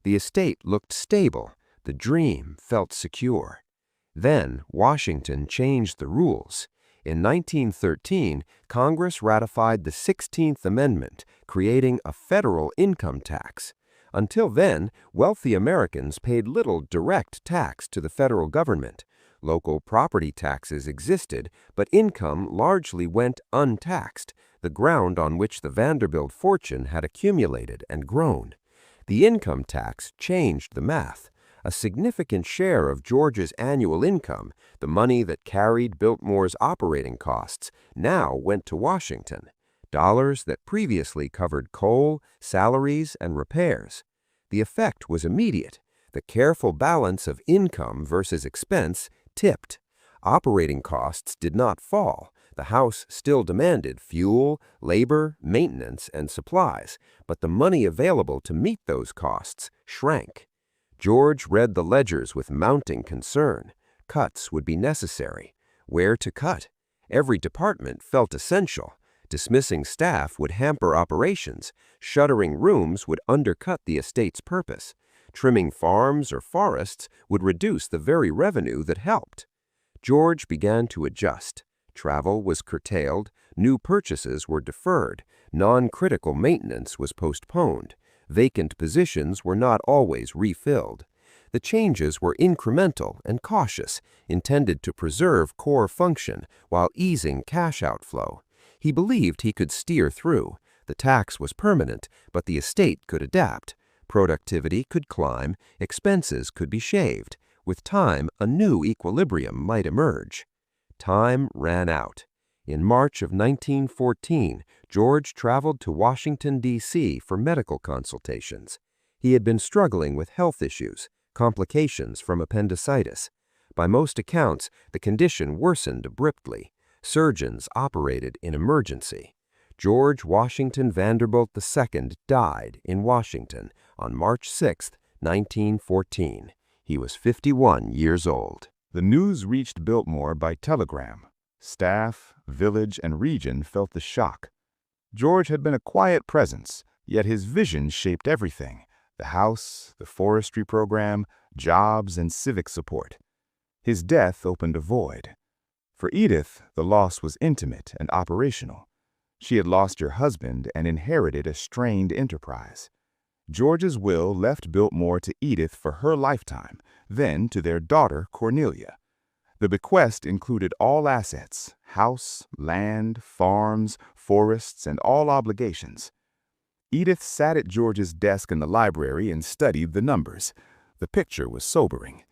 The estate looked stable. The dream felt secure. Then Washington changed the rules. In 1913, Congress ratified the 16th Amendment, creating a federal income tax. Until then, wealthy Americans paid little direct tax to the federal government. Local property taxes existed, but income largely went untaxed, the ground on which the Vanderbilt fortune had accumulated and grown. The income tax changed the math. A significant share of George's annual income, the money that carried Biltmore's operating costs, now went to Washington. Dollars that previously covered coal, salaries, and repairs. The effect was immediate. The careful balance of income versus expense tipped. Operating costs did not fall. The house still demanded fuel, labor, maintenance, and supplies, but the money available to meet those costs shrank. George read the ledgers with mounting concern. Cuts would be necessary. Where to cut? Every department felt essential. Dismissing staff would hamper operations. Shuttering rooms would undercut the estate's purpose. Trimming farms or forests would reduce the very revenue that helped. George began to adjust. Travel was curtailed. New purchases were deferred, non-critical maintenance was postponed, vacant positions were not always refilled. The changes were incremental and cautious, intended to preserve core function while easing cash outflow. He believed he could steer through. The tax was permanent, but the estate could adapt. Productivity could climb, expenses could be shaved. With time, a new equilibrium might emerge. Time ran out. In March of 1914, George traveled to Washington, D.C. for medical consultations. He had been struggling with health issues, complications from appendicitis. By most accounts, the condition worsened abruptly. Surgeons operated in emergency. George Washington Vanderbilt II died in Washington on March 6, 1914. He was 51 years old. The news reached Biltmore by telegram. Staff, village, and region felt the shock. George had been a quiet presence, yet his vision shaped everything: the house, the forestry program, jobs, and civic support. His death opened a void. For Edith, the loss was intimate and operational. She had lost her husband and inherited a strained enterprise. George's will left Biltmore to Edith for her lifetime, then to their daughter, Cornelia. The bequest included all assets: house, land, farms, forests, and all obligations. Edith sat at George's desk in the library and studied the numbers. The picture was sobering.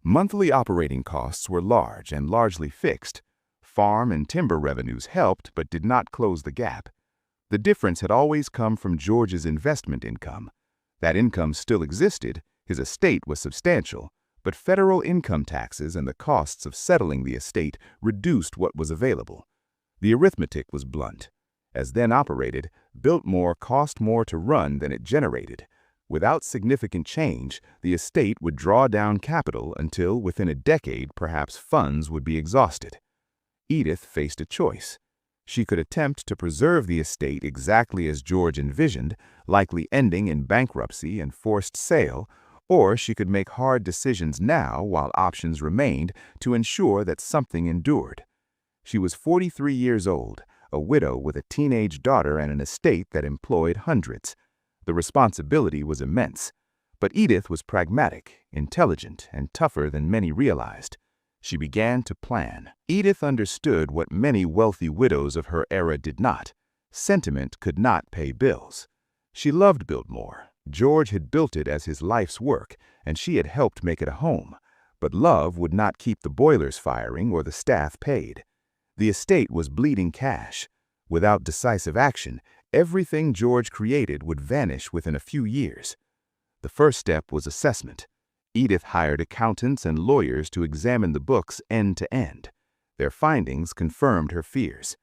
Monthly operating costs were large and largely fixed. Farm and timber revenues helped but did not close the gap. The difference had always come from George's investment income. That income still existed, his estate was substantial, but federal income taxes and the costs of settling the estate reduced what was available. The arithmetic was blunt. As then operated, Biltmore cost more to run than it generated. Without significant change, the estate would draw down capital until, within a decade, perhaps funds would be exhausted. Edith faced a choice. She could attempt to preserve the estate exactly as George envisioned, likely ending in bankruptcy and forced sale, or she could make hard decisions now while options remained to ensure that something endured. She was 43 years old, a widow with a teenage daughter and an estate that employed hundreds. The responsibility was immense, but Edith was pragmatic, intelligent, and tougher than many realized. She began to plan. Edith understood what many wealthy widows of her era did not. Sentiment could not pay bills. She loved Biltmore. George had built it as his life's work, and she had helped make it a home. But love would not keep the boilers firing or the staff paid. The estate was bleeding cash. Without decisive action, everything George created would vanish within a few years. The first step was assessment. Edith hired accountants and lawyers to examine the books end to end. Their findings confirmed her fears.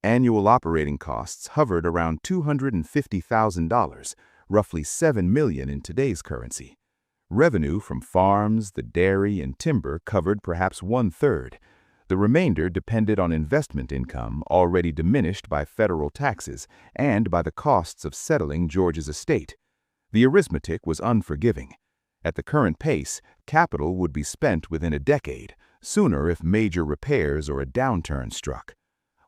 Annual operating costs hovered around $250,000, roughly $7 million in today's currency. Revenue from farms, the dairy, and timber covered perhaps one-third. The remainder depended on investment income, already diminished by federal taxes and by the costs of settling George's estate. The arithmetic was unforgiving. At the current pace, capital would be spent within a decade, sooner if major repairs or a downturn struck.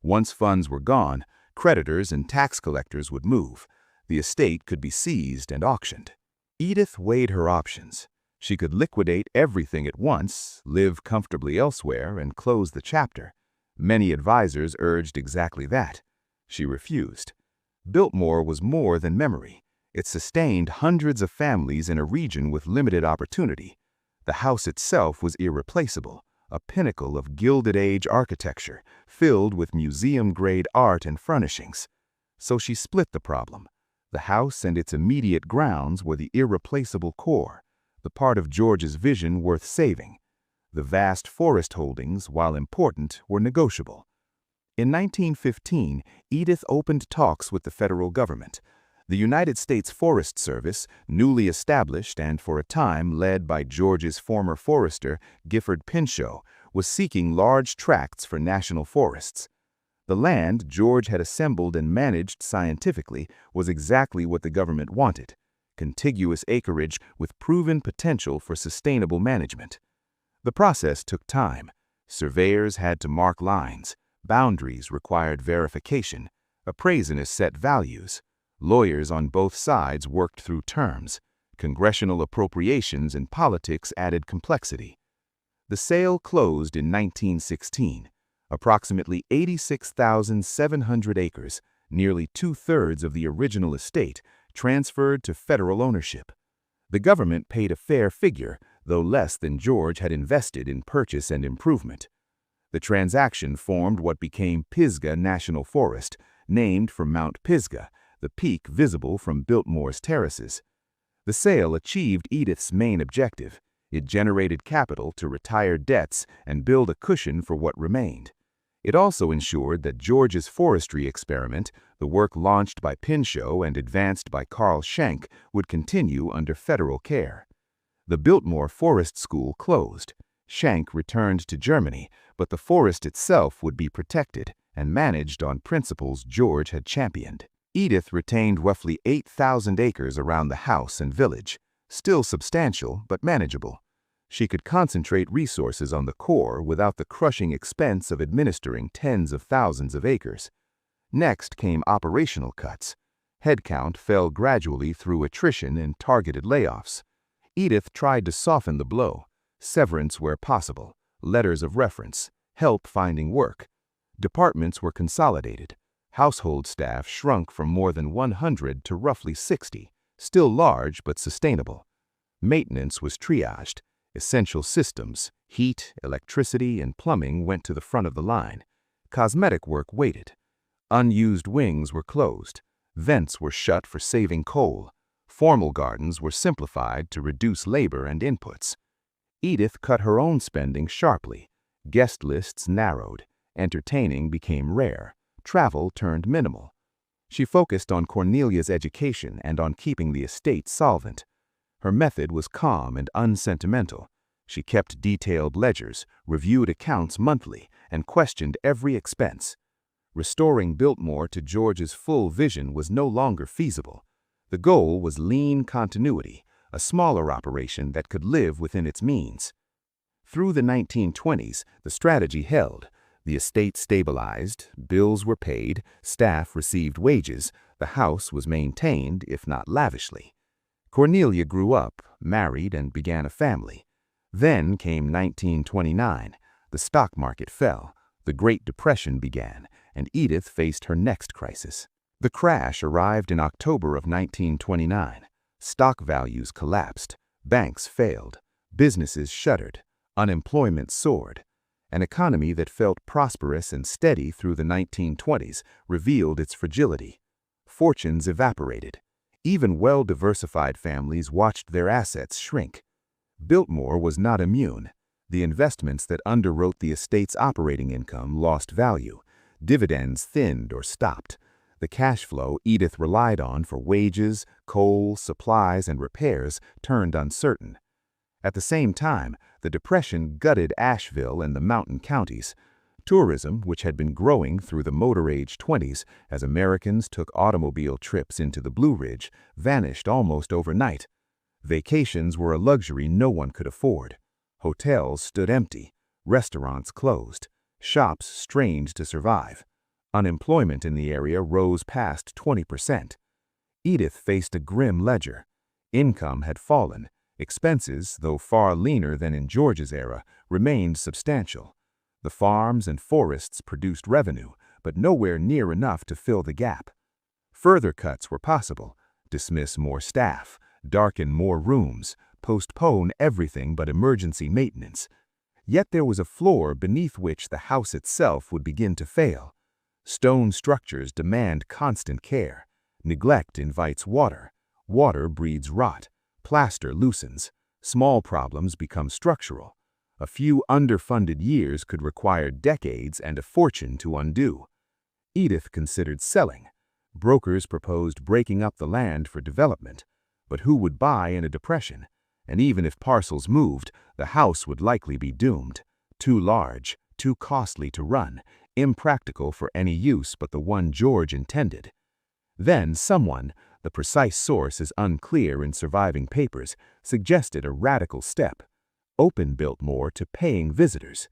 Once funds were gone, creditors and tax collectors would move. The estate could be seized and auctioned. Edith weighed her options. She could liquidate everything at once, live comfortably elsewhere, and close the chapter. Many advisors urged exactly that. She refused. Biltmore was more than memory. It sustained hundreds of families in a region with limited opportunity. The house itself was irreplaceable, a pinnacle of Gilded Age architecture, filled with museum-grade art and furnishings. So she split the problem. The house and its immediate grounds were the irreplaceable core, the part of George's vision worth saving. The vast forest holdings, while important, were negotiable. In 1915, Edith opened talks with the federal government. The United States Forest Service, newly established and for a time led by George's former forester, Gifford Pinchot, was seeking large tracts for national forests. The land George had assembled and managed scientifically was exactly what the government wanted: contiguous acreage with proven potential for sustainable management. The process took time. Surveyors had to mark lines. Boundaries required verification. Appraisers set values. Lawyers on both sides worked through terms. Congressional appropriations and politics added complexity. The sale closed in 1916. Approximately 86,700 acres, nearly two-thirds of the original estate, transferred to federal ownership. The government paid a fair figure, though less than George had invested in purchase and improvement. The transaction formed what became Pisgah National Forest, named for Mount Pisgah, the peak visible from Biltmore's terraces. The sale achieved Edith's main objective. It generated capital to retire debts and build a cushion for what remained. It also ensured that George's forestry experiment, the work launched by Pinchot and advanced by Carl Schenck, would continue under federal care. The Biltmore Forest School closed. Schenck returned to Germany, but the forest itself would be protected and managed on principles George had championed. Edith retained roughly 8,000 acres around the house and village, still substantial but manageable. She could concentrate resources on the core without the crushing expense of administering tens of thousands of acres. Next came operational cuts. Headcount fell gradually through attrition and targeted layoffs. Edith tried to soften the blow. Severance where possible, letters of reference, help finding work. Departments were consolidated. Household staff shrunk from more than 100 to roughly 60, still large but sustainable. Maintenance was triaged. Essential systems, heat, electricity, and plumbing went to the front of the line. Cosmetic work waited. Unused wings were closed. Vents were shut for saving coal. Formal gardens were simplified to reduce labor and inputs. Edith cut her own spending sharply. Guest lists narrowed. Entertaining became rare. Travel turned minimal. She focused on Cornelia's education and on keeping the estate solvent. Her method was calm and unsentimental. She kept detailed ledgers, reviewed accounts monthly, and questioned every expense. Restoring Biltmore to George's full vision was no longer feasible. The goal was lean continuity, a smaller operation that could live within its means. Through the 1920s, the strategy held. The estate stabilized, bills were paid, staff received wages, the house was maintained, if not lavishly. Cornelia grew up, married, and began a family. Then came 1929. The stock market fell. The Great Depression began, and Edith faced her next crisis. The crash arrived in October of 1929. Stock values collapsed. Banks failed. Businesses shuttered. Unemployment soared. An economy that felt prosperous and steady through the 1920s revealed its fragility. Fortunes evaporated. Even well-diversified families watched their assets shrink. Biltmore was not immune. The investments that underwrote the estate's operating income lost value. Dividends thinned or stopped. The cash flow Edith relied on for wages, coal, supplies, and repairs turned uncertain. At the same time, the Depression gutted Asheville and the mountain counties. Tourism, which had been growing through the motor-age 20s as Americans took automobile trips into the Blue Ridge, vanished almost overnight. Vacations were a luxury no one could afford. Hotels stood empty. Restaurants closed. Shops strained to survive. Unemployment in the area rose past 20%. Edith faced a grim ledger. Income had fallen. Expenses, though far leaner than in George's era, remained substantial. The farms and forests produced revenue, but nowhere near enough to fill the gap. Further cuts were possible. Dismiss more staff, darken more rooms, postpone everything but emergency maintenance. Yet there was a floor beneath which the house itself would begin to fail. Stone structures demand constant care. Neglect invites water. Water breeds rot. Plaster loosens. Small problems become structural. A few underfunded years could require decades and a fortune to undo. Edith considered selling. Brokers proposed breaking up the land for development. But who would buy in a depression? And even if parcels moved, the house would likely be doomed. Too large, too costly to run, impractical for any use but the one George intended. Then someone, the precise source is unclear in surviving papers, suggested a radical step. Open Biltmore to paying visitors.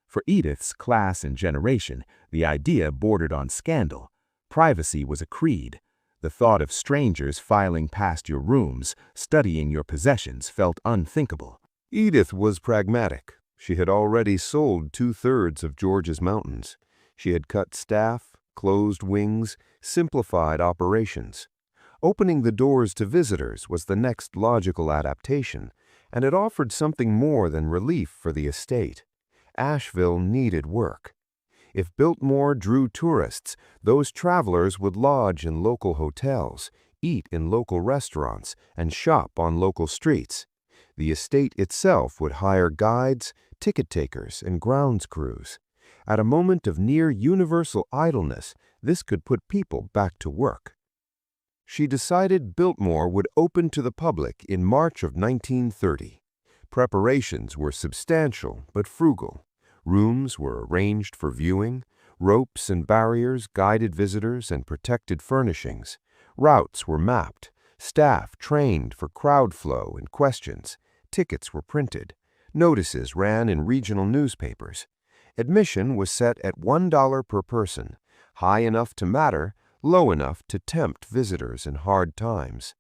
For Edith's class and generation, the idea bordered on scandal. Privacy was a creed. The thought of strangers filing past your rooms, studying your possessions, felt unthinkable. Edith was pragmatic. She had already sold 2/3 of George's mountains. She had cut staff, closed wings, simplified operations. Opening the doors to visitors was the next logical adaptation, and it offered something more than relief for the estate. Asheville needed work. If Biltmore drew tourists, those travelers would lodge in local hotels, eat in local restaurants, and shop on local streets. The estate itself would hire guides, ticket takers, and grounds crews. At a moment of near universal idleness, this could put people back to work. She decided Biltmore would open to the public in March of 1930. Preparations were substantial but frugal. Rooms were arranged for viewing. Ropes and barriers guided visitors and protected furnishings. Routes were mapped. Staff trained for crowd flow and questions. Tickets were printed. Notices ran in regional newspapers. Admission was set at $1 per person, high enough to matter, low enough to tempt visitors in hard times.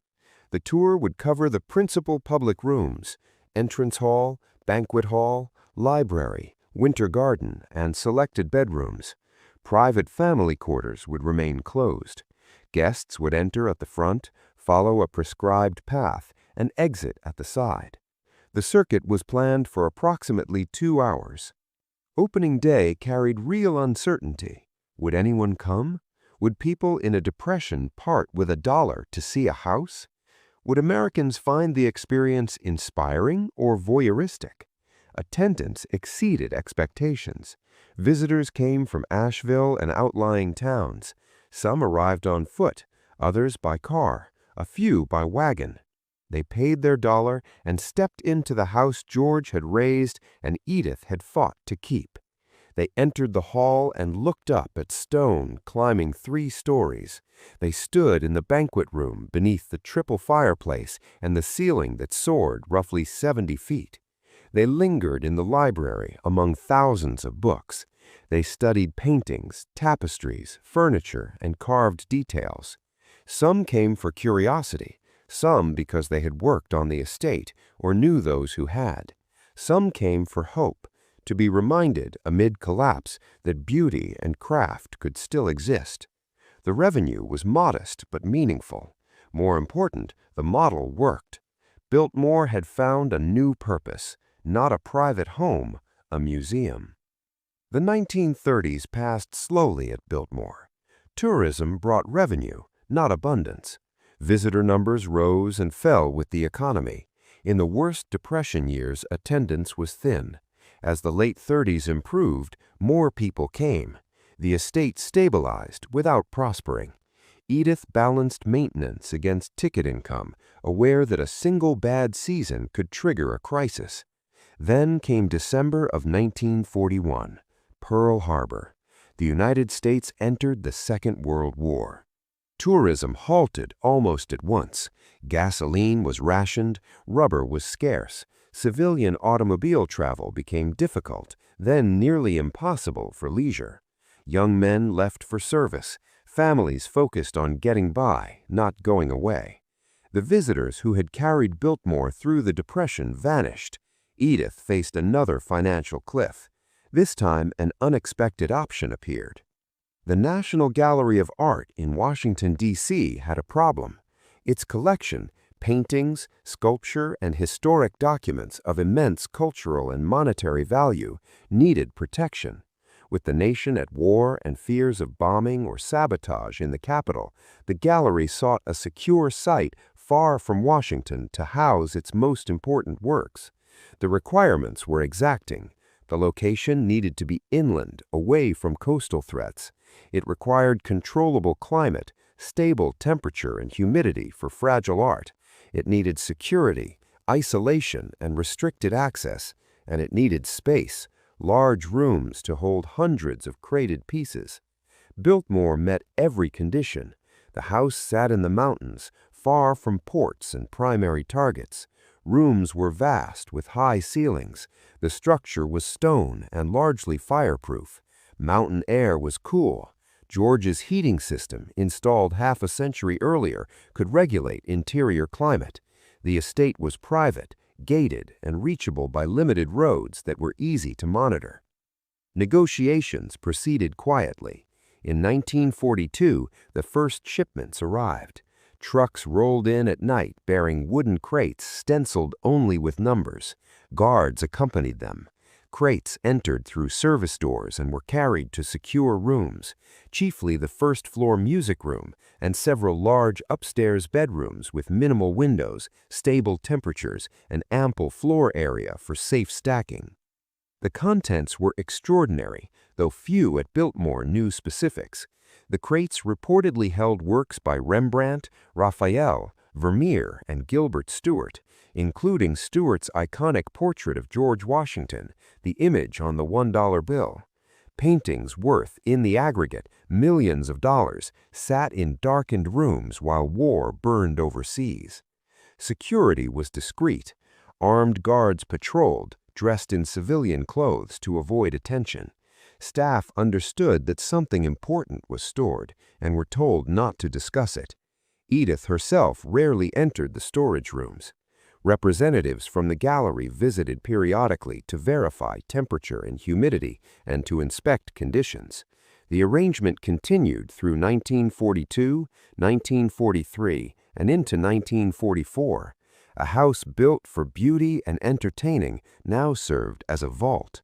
The tour would cover the principal public rooms: entrance hall, banquet hall, library, winter garden, and selected bedrooms. Private family quarters would remain closed. Guests would enter at the front, follow a prescribed path, and exit at the side. The circuit was planned for approximately 2 hours. Opening day carried real uncertainty. Would anyone come? Would people in a depression part with $1 to see a house? Would Americans find the experience inspiring or voyeuristic? Attendance exceeded expectations. Visitors came from Asheville and outlying towns. Some arrived on foot, others by car, a few by wagon. They paid their $1 and stepped into the house George had raised and Edith had fought to keep. They entered the hall and looked up at stone climbing 3 stories. They stood in the banquet room beneath the triple fireplace and the ceiling that soared roughly 70 feet. They lingered in the library among thousands of books. They studied paintings, tapestries, furniture, and carved details. Some came for curiosity, some because they had worked on the estate or knew those who had. Some came for hope, to be reminded amid collapse that beauty and craft could still exist. The revenue was modest but meaningful. More important, the model worked. Biltmore had found a new purpose, not a private home, a museum. The 1930s passed slowly at Biltmore. Tourism brought revenue, not abundance. Visitor numbers rose and fell with the economy. In the worst Depression years, attendance was thin. As the late 30s improved, more people came. The estate stabilized without prospering. Edith balanced maintenance against ticket income, aware that a single bad season could trigger a crisis. Then came December of 1941, Pearl Harbor. The United States entered the Second World War. Tourism halted almost at once. Gasoline was rationed, rubber was scarce. Civilian automobile travel became difficult, then nearly impossible for leisure. Young men left for service. Families focused on getting by, not going away. The visitors who had carried Biltmore through the Depression vanished. Edith faced another financial cliff. This time, an unexpected option appeared. The National Gallery of Art in Washington, D.C. had a problem. Its collection, paintings, sculpture, and historic documents of immense cultural and monetary value, needed protection. With the nation at war and fears of bombing or sabotage in the capital, the gallery sought a secure site far from Washington to house its most important works. The requirements were exacting. The location needed to be inland, away from coastal threats. It required controllable climate, stable temperature and humidity for fragile art. It needed security, isolation, and restricted access, and it needed space, large rooms to hold hundreds of crated pieces. Biltmore met every condition. The house sat in the mountains, far from ports and primary targets. Rooms were vast with high ceilings. The structure was stone and largely fireproof. Mountain air was cool. George's heating system, installed half a century earlier, could regulate interior climate. The estate was private, gated, and reachable by limited roads that were easy to monitor. Negotiations proceeded quietly. In 1942, the first shipments arrived. Trucks rolled in at night bearing wooden crates stenciled only with numbers. Guards accompanied them. Crates entered through service doors and were carried to secure rooms, chiefly the first-floor music room and several large upstairs bedrooms with minimal windows, stable temperatures, and ample floor area for safe stacking. The contents were extraordinary, though few at Biltmore knew specifics. The crates reportedly held works by Rembrandt, Raphael, Vermeer, and Gilbert Stuart, including Stuart's iconic portrait of George Washington, the image on the $1 bill. Paintings worth, in the aggregate, millions of dollars sat in darkened rooms while war burned overseas. Security was discreet. Armed guards patrolled, dressed in civilian clothes to avoid attention. Staff understood that something important was stored and were told not to discuss it. Edith herself rarely entered the storage rooms. Representatives from the gallery visited periodically to verify temperature and humidity and to inspect conditions. The arrangement continued through 1942, 1943, and into 1944. A house built for beauty and entertaining now served as a vault.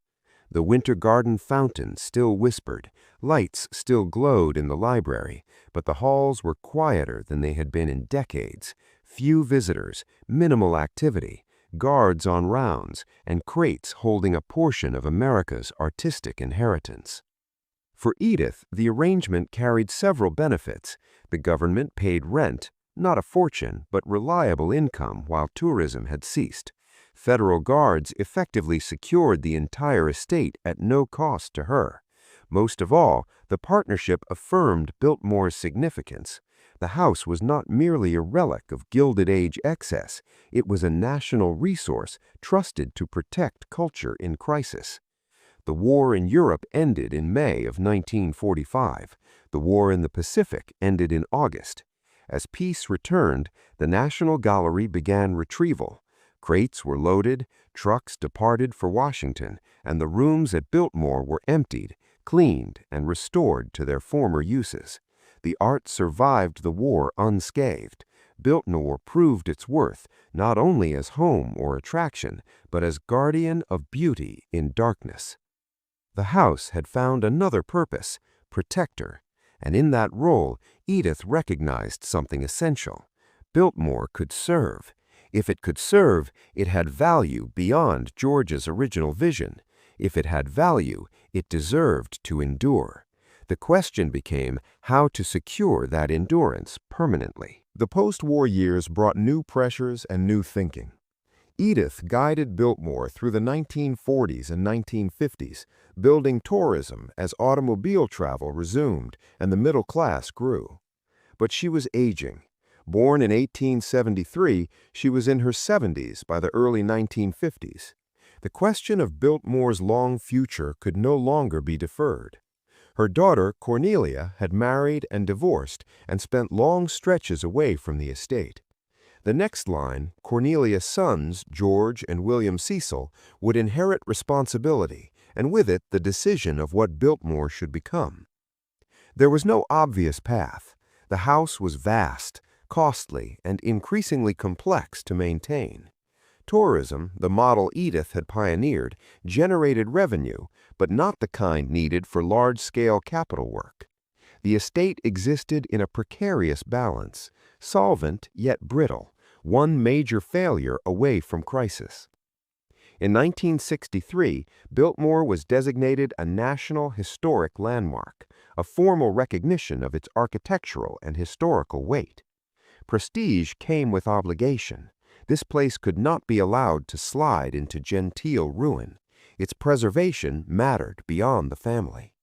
The Winter Garden fountain still whispered, lights still glowed in the library, but the halls were quieter than they had been in decades. Few visitors, minimal activity, guards on rounds, and crates holding a portion of America's artistic inheritance. For Edith, the arrangement carried several benefits. The government paid rent, not a fortune, but reliable income while tourism had ceased. Federal guards effectively secured the entire estate at no cost to her. Most of all, the partnership affirmed Biltmore's significance. The house was not merely a relic of Gilded Age excess, it was a national resource trusted to protect culture in crisis. The war in Europe ended in May of 1945. The war in the Pacific ended in August. As peace returned, the National Gallery began retrieval. Crates were loaded, trucks departed for Washington, and the rooms at Biltmore were emptied, cleaned, and restored to their former uses. The art survived the war unscathed. Biltmore proved its worth not only as home or attraction, but as guardian of beauty in darkness. The house had found another purpose, protector, and in that role, Edith recognized something essential. Biltmore could serve. If it could serve, it had value beyond George's original vision. If it had value, it deserved to endure. The question became how to secure that endurance permanently. The post-war years brought new pressures and new thinking. Edith guided Biltmore through the 1940s and 1950s, building tourism as automobile travel resumed and the middle class grew. But she was aging. Born in 1873, she was in her 70s by the early 1950s. The question of Biltmore's long future could no longer be deferred. Her daughter, Cornelia, had married and divorced and spent long stretches away from the estate. The next line, Cornelia's sons, George and William Cecil, would inherit responsibility, and with it the decision of what Biltmore should become. There was no obvious path. The house was vast, costly, and increasingly complex to maintain. Tourism, the model Edith had pioneered, generated revenue, but not the kind needed for large-scale capital work. The estate existed in a precarious balance, solvent yet brittle, one major failure away from crisis. In 1963, Biltmore was designated a National Historic Landmark, a formal recognition of its architectural and historical weight. Prestige came with obligation. This place could not be allowed to slide into genteel ruin. Its preservation mattered beyond the family.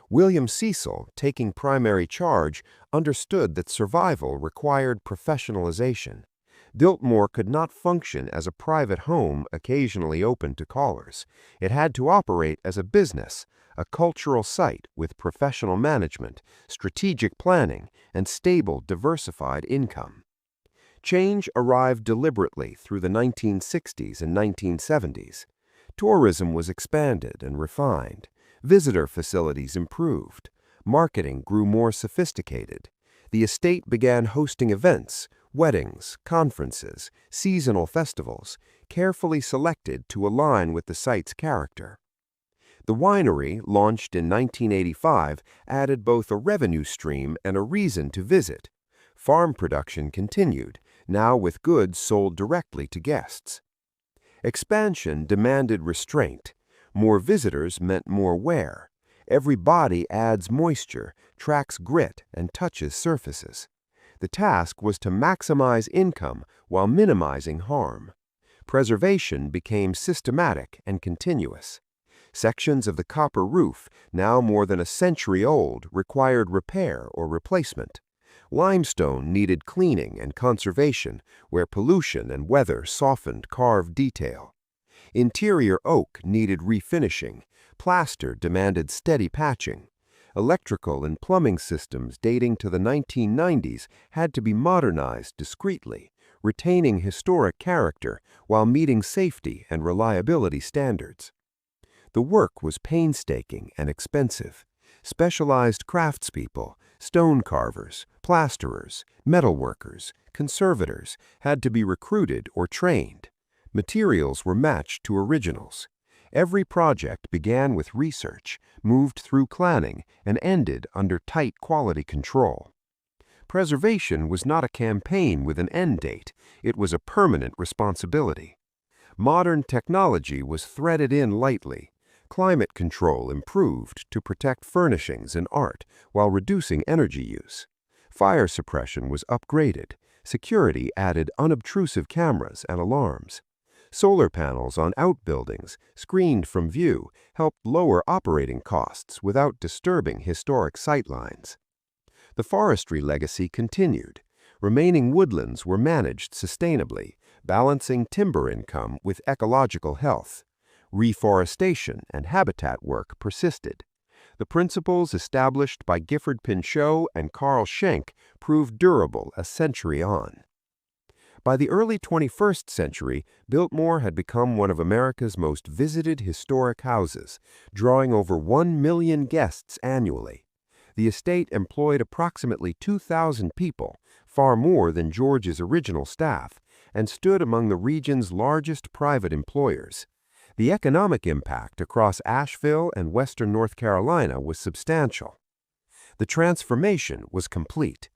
William Cecil, taking primary charge, understood that survival required professionalization. Biltmore could not function as a private home occasionally open to callers. It had to operate as a business, a cultural site with professional management, strategic planning, and stable, diversified income. Change arrived deliberately through the 1960s and 1970s. Tourism was expanded and refined. Visitor facilities improved. Marketing grew more sophisticated. The estate began hosting events, weddings, conferences, seasonal festivals, carefully selected to align with the site's character. The winery, launched in 1985, added both a revenue stream and a reason to visit. Farm production continued, now with goods sold directly to guests. Expansion demanded restraint. More visitors meant more wear. Every body adds moisture, tracks grit, and touches surfaces. The task was to maximize income while minimizing harm. Preservation became systematic and continuous. Sections of the copper roof, now more than a century old, required repair or replacement. Limestone needed cleaning and conservation where pollution and weather softened carved detail. Interior oak needed refinishing. Plaster demanded steady patching. Electrical and plumbing systems dating to the 1990s had to be modernized discreetly, retaining historic character while meeting safety and reliability standards. The work was painstaking and expensive. Specialized craftspeople, stone carvers, plasterers, metalworkers, conservators had to be recruited or trained. Materials were matched to originals. Every project began with research, moved through planning, and ended under tight quality control. Preservation was not a campaign with an end date, it was a permanent responsibility. Modern technology was threaded in lightly. Climate control improved to protect furnishings and art while reducing energy use. Fire suppression was upgraded. Security added unobtrusive cameras and alarms. Solar panels on outbuildings, screened from view, helped lower operating costs without disturbing historic sightlines. The forestry legacy continued. Remaining woodlands were managed sustainably, balancing timber income with ecological health. Reforestation and habitat work persisted. The principles established by Gifford Pinchot and Carl Schenck proved durable a century on. By the early 21st century, Biltmore had become one of America's most visited historic houses, drawing over 1 million guests annually. The estate employed approximately 2,000 people, far more than George's original staff, and stood among the region's largest private employers. The economic impact across Asheville and western North Carolina was substantial. The transformation was complete.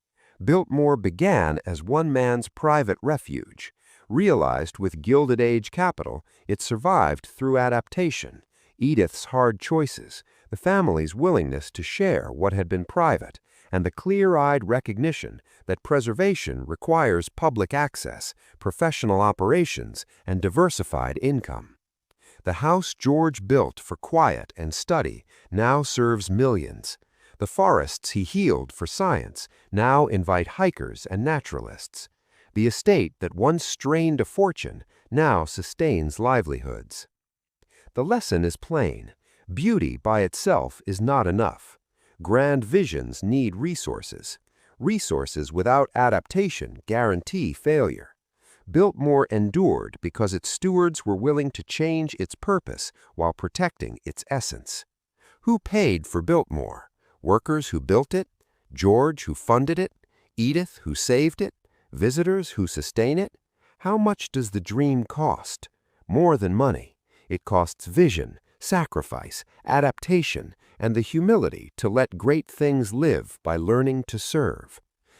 Biltmore began as one man's private refuge. Realized with Gilded Age capital, it survived through adaptation, Edith's hard choices, the family's willingness to share what had been private, and the clear-eyed recognition that preservation requires public access, professional operations, and diversified income. The house George built for quiet and study now serves millions. The forests he healed for science now invite hikers and naturalists. The estate that once strained a fortune now sustains livelihoods. The lesson is plain. Beauty by itself is not enough. Grand visions need resources. Resources without adaptation guarantee failure. Biltmore endured because its stewards were willing to change its purpose while protecting its essence. Who paid for Biltmore? Workers who built it? George who funded it? Edith who saved it? Visitors who sustain it? How much does the dream cost? More than money. It costs vision, sacrifice, adaptation, and the humility to let great things live by learning to serve.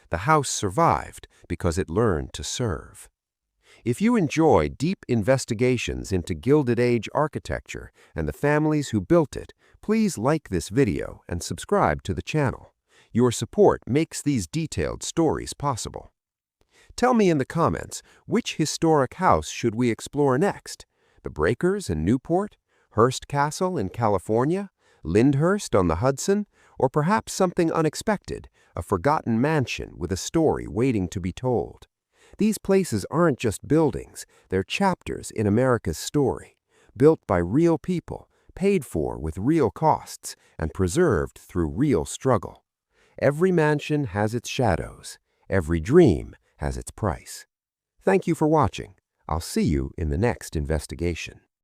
The house survived because it learned to serve. If you enjoy deep investigations into Gilded Age architecture and the families who built it, please like this video and subscribe to the channel. Your support makes these detailed stories possible. Tell me in the comments, which historic house should we explore next? The Breakers in Newport? Hearst Castle in California? Lyndhurst on the Hudson? Or perhaps something unexpected, a forgotten mansion with a story waiting to be told? These places aren't just buildings, they're chapters in America's story, built by real people, paid for with real costs, and preserved through real struggle. Every mansion has its shadows. Every dream has its price. Thank you for watching. I'll see you in the next investigation.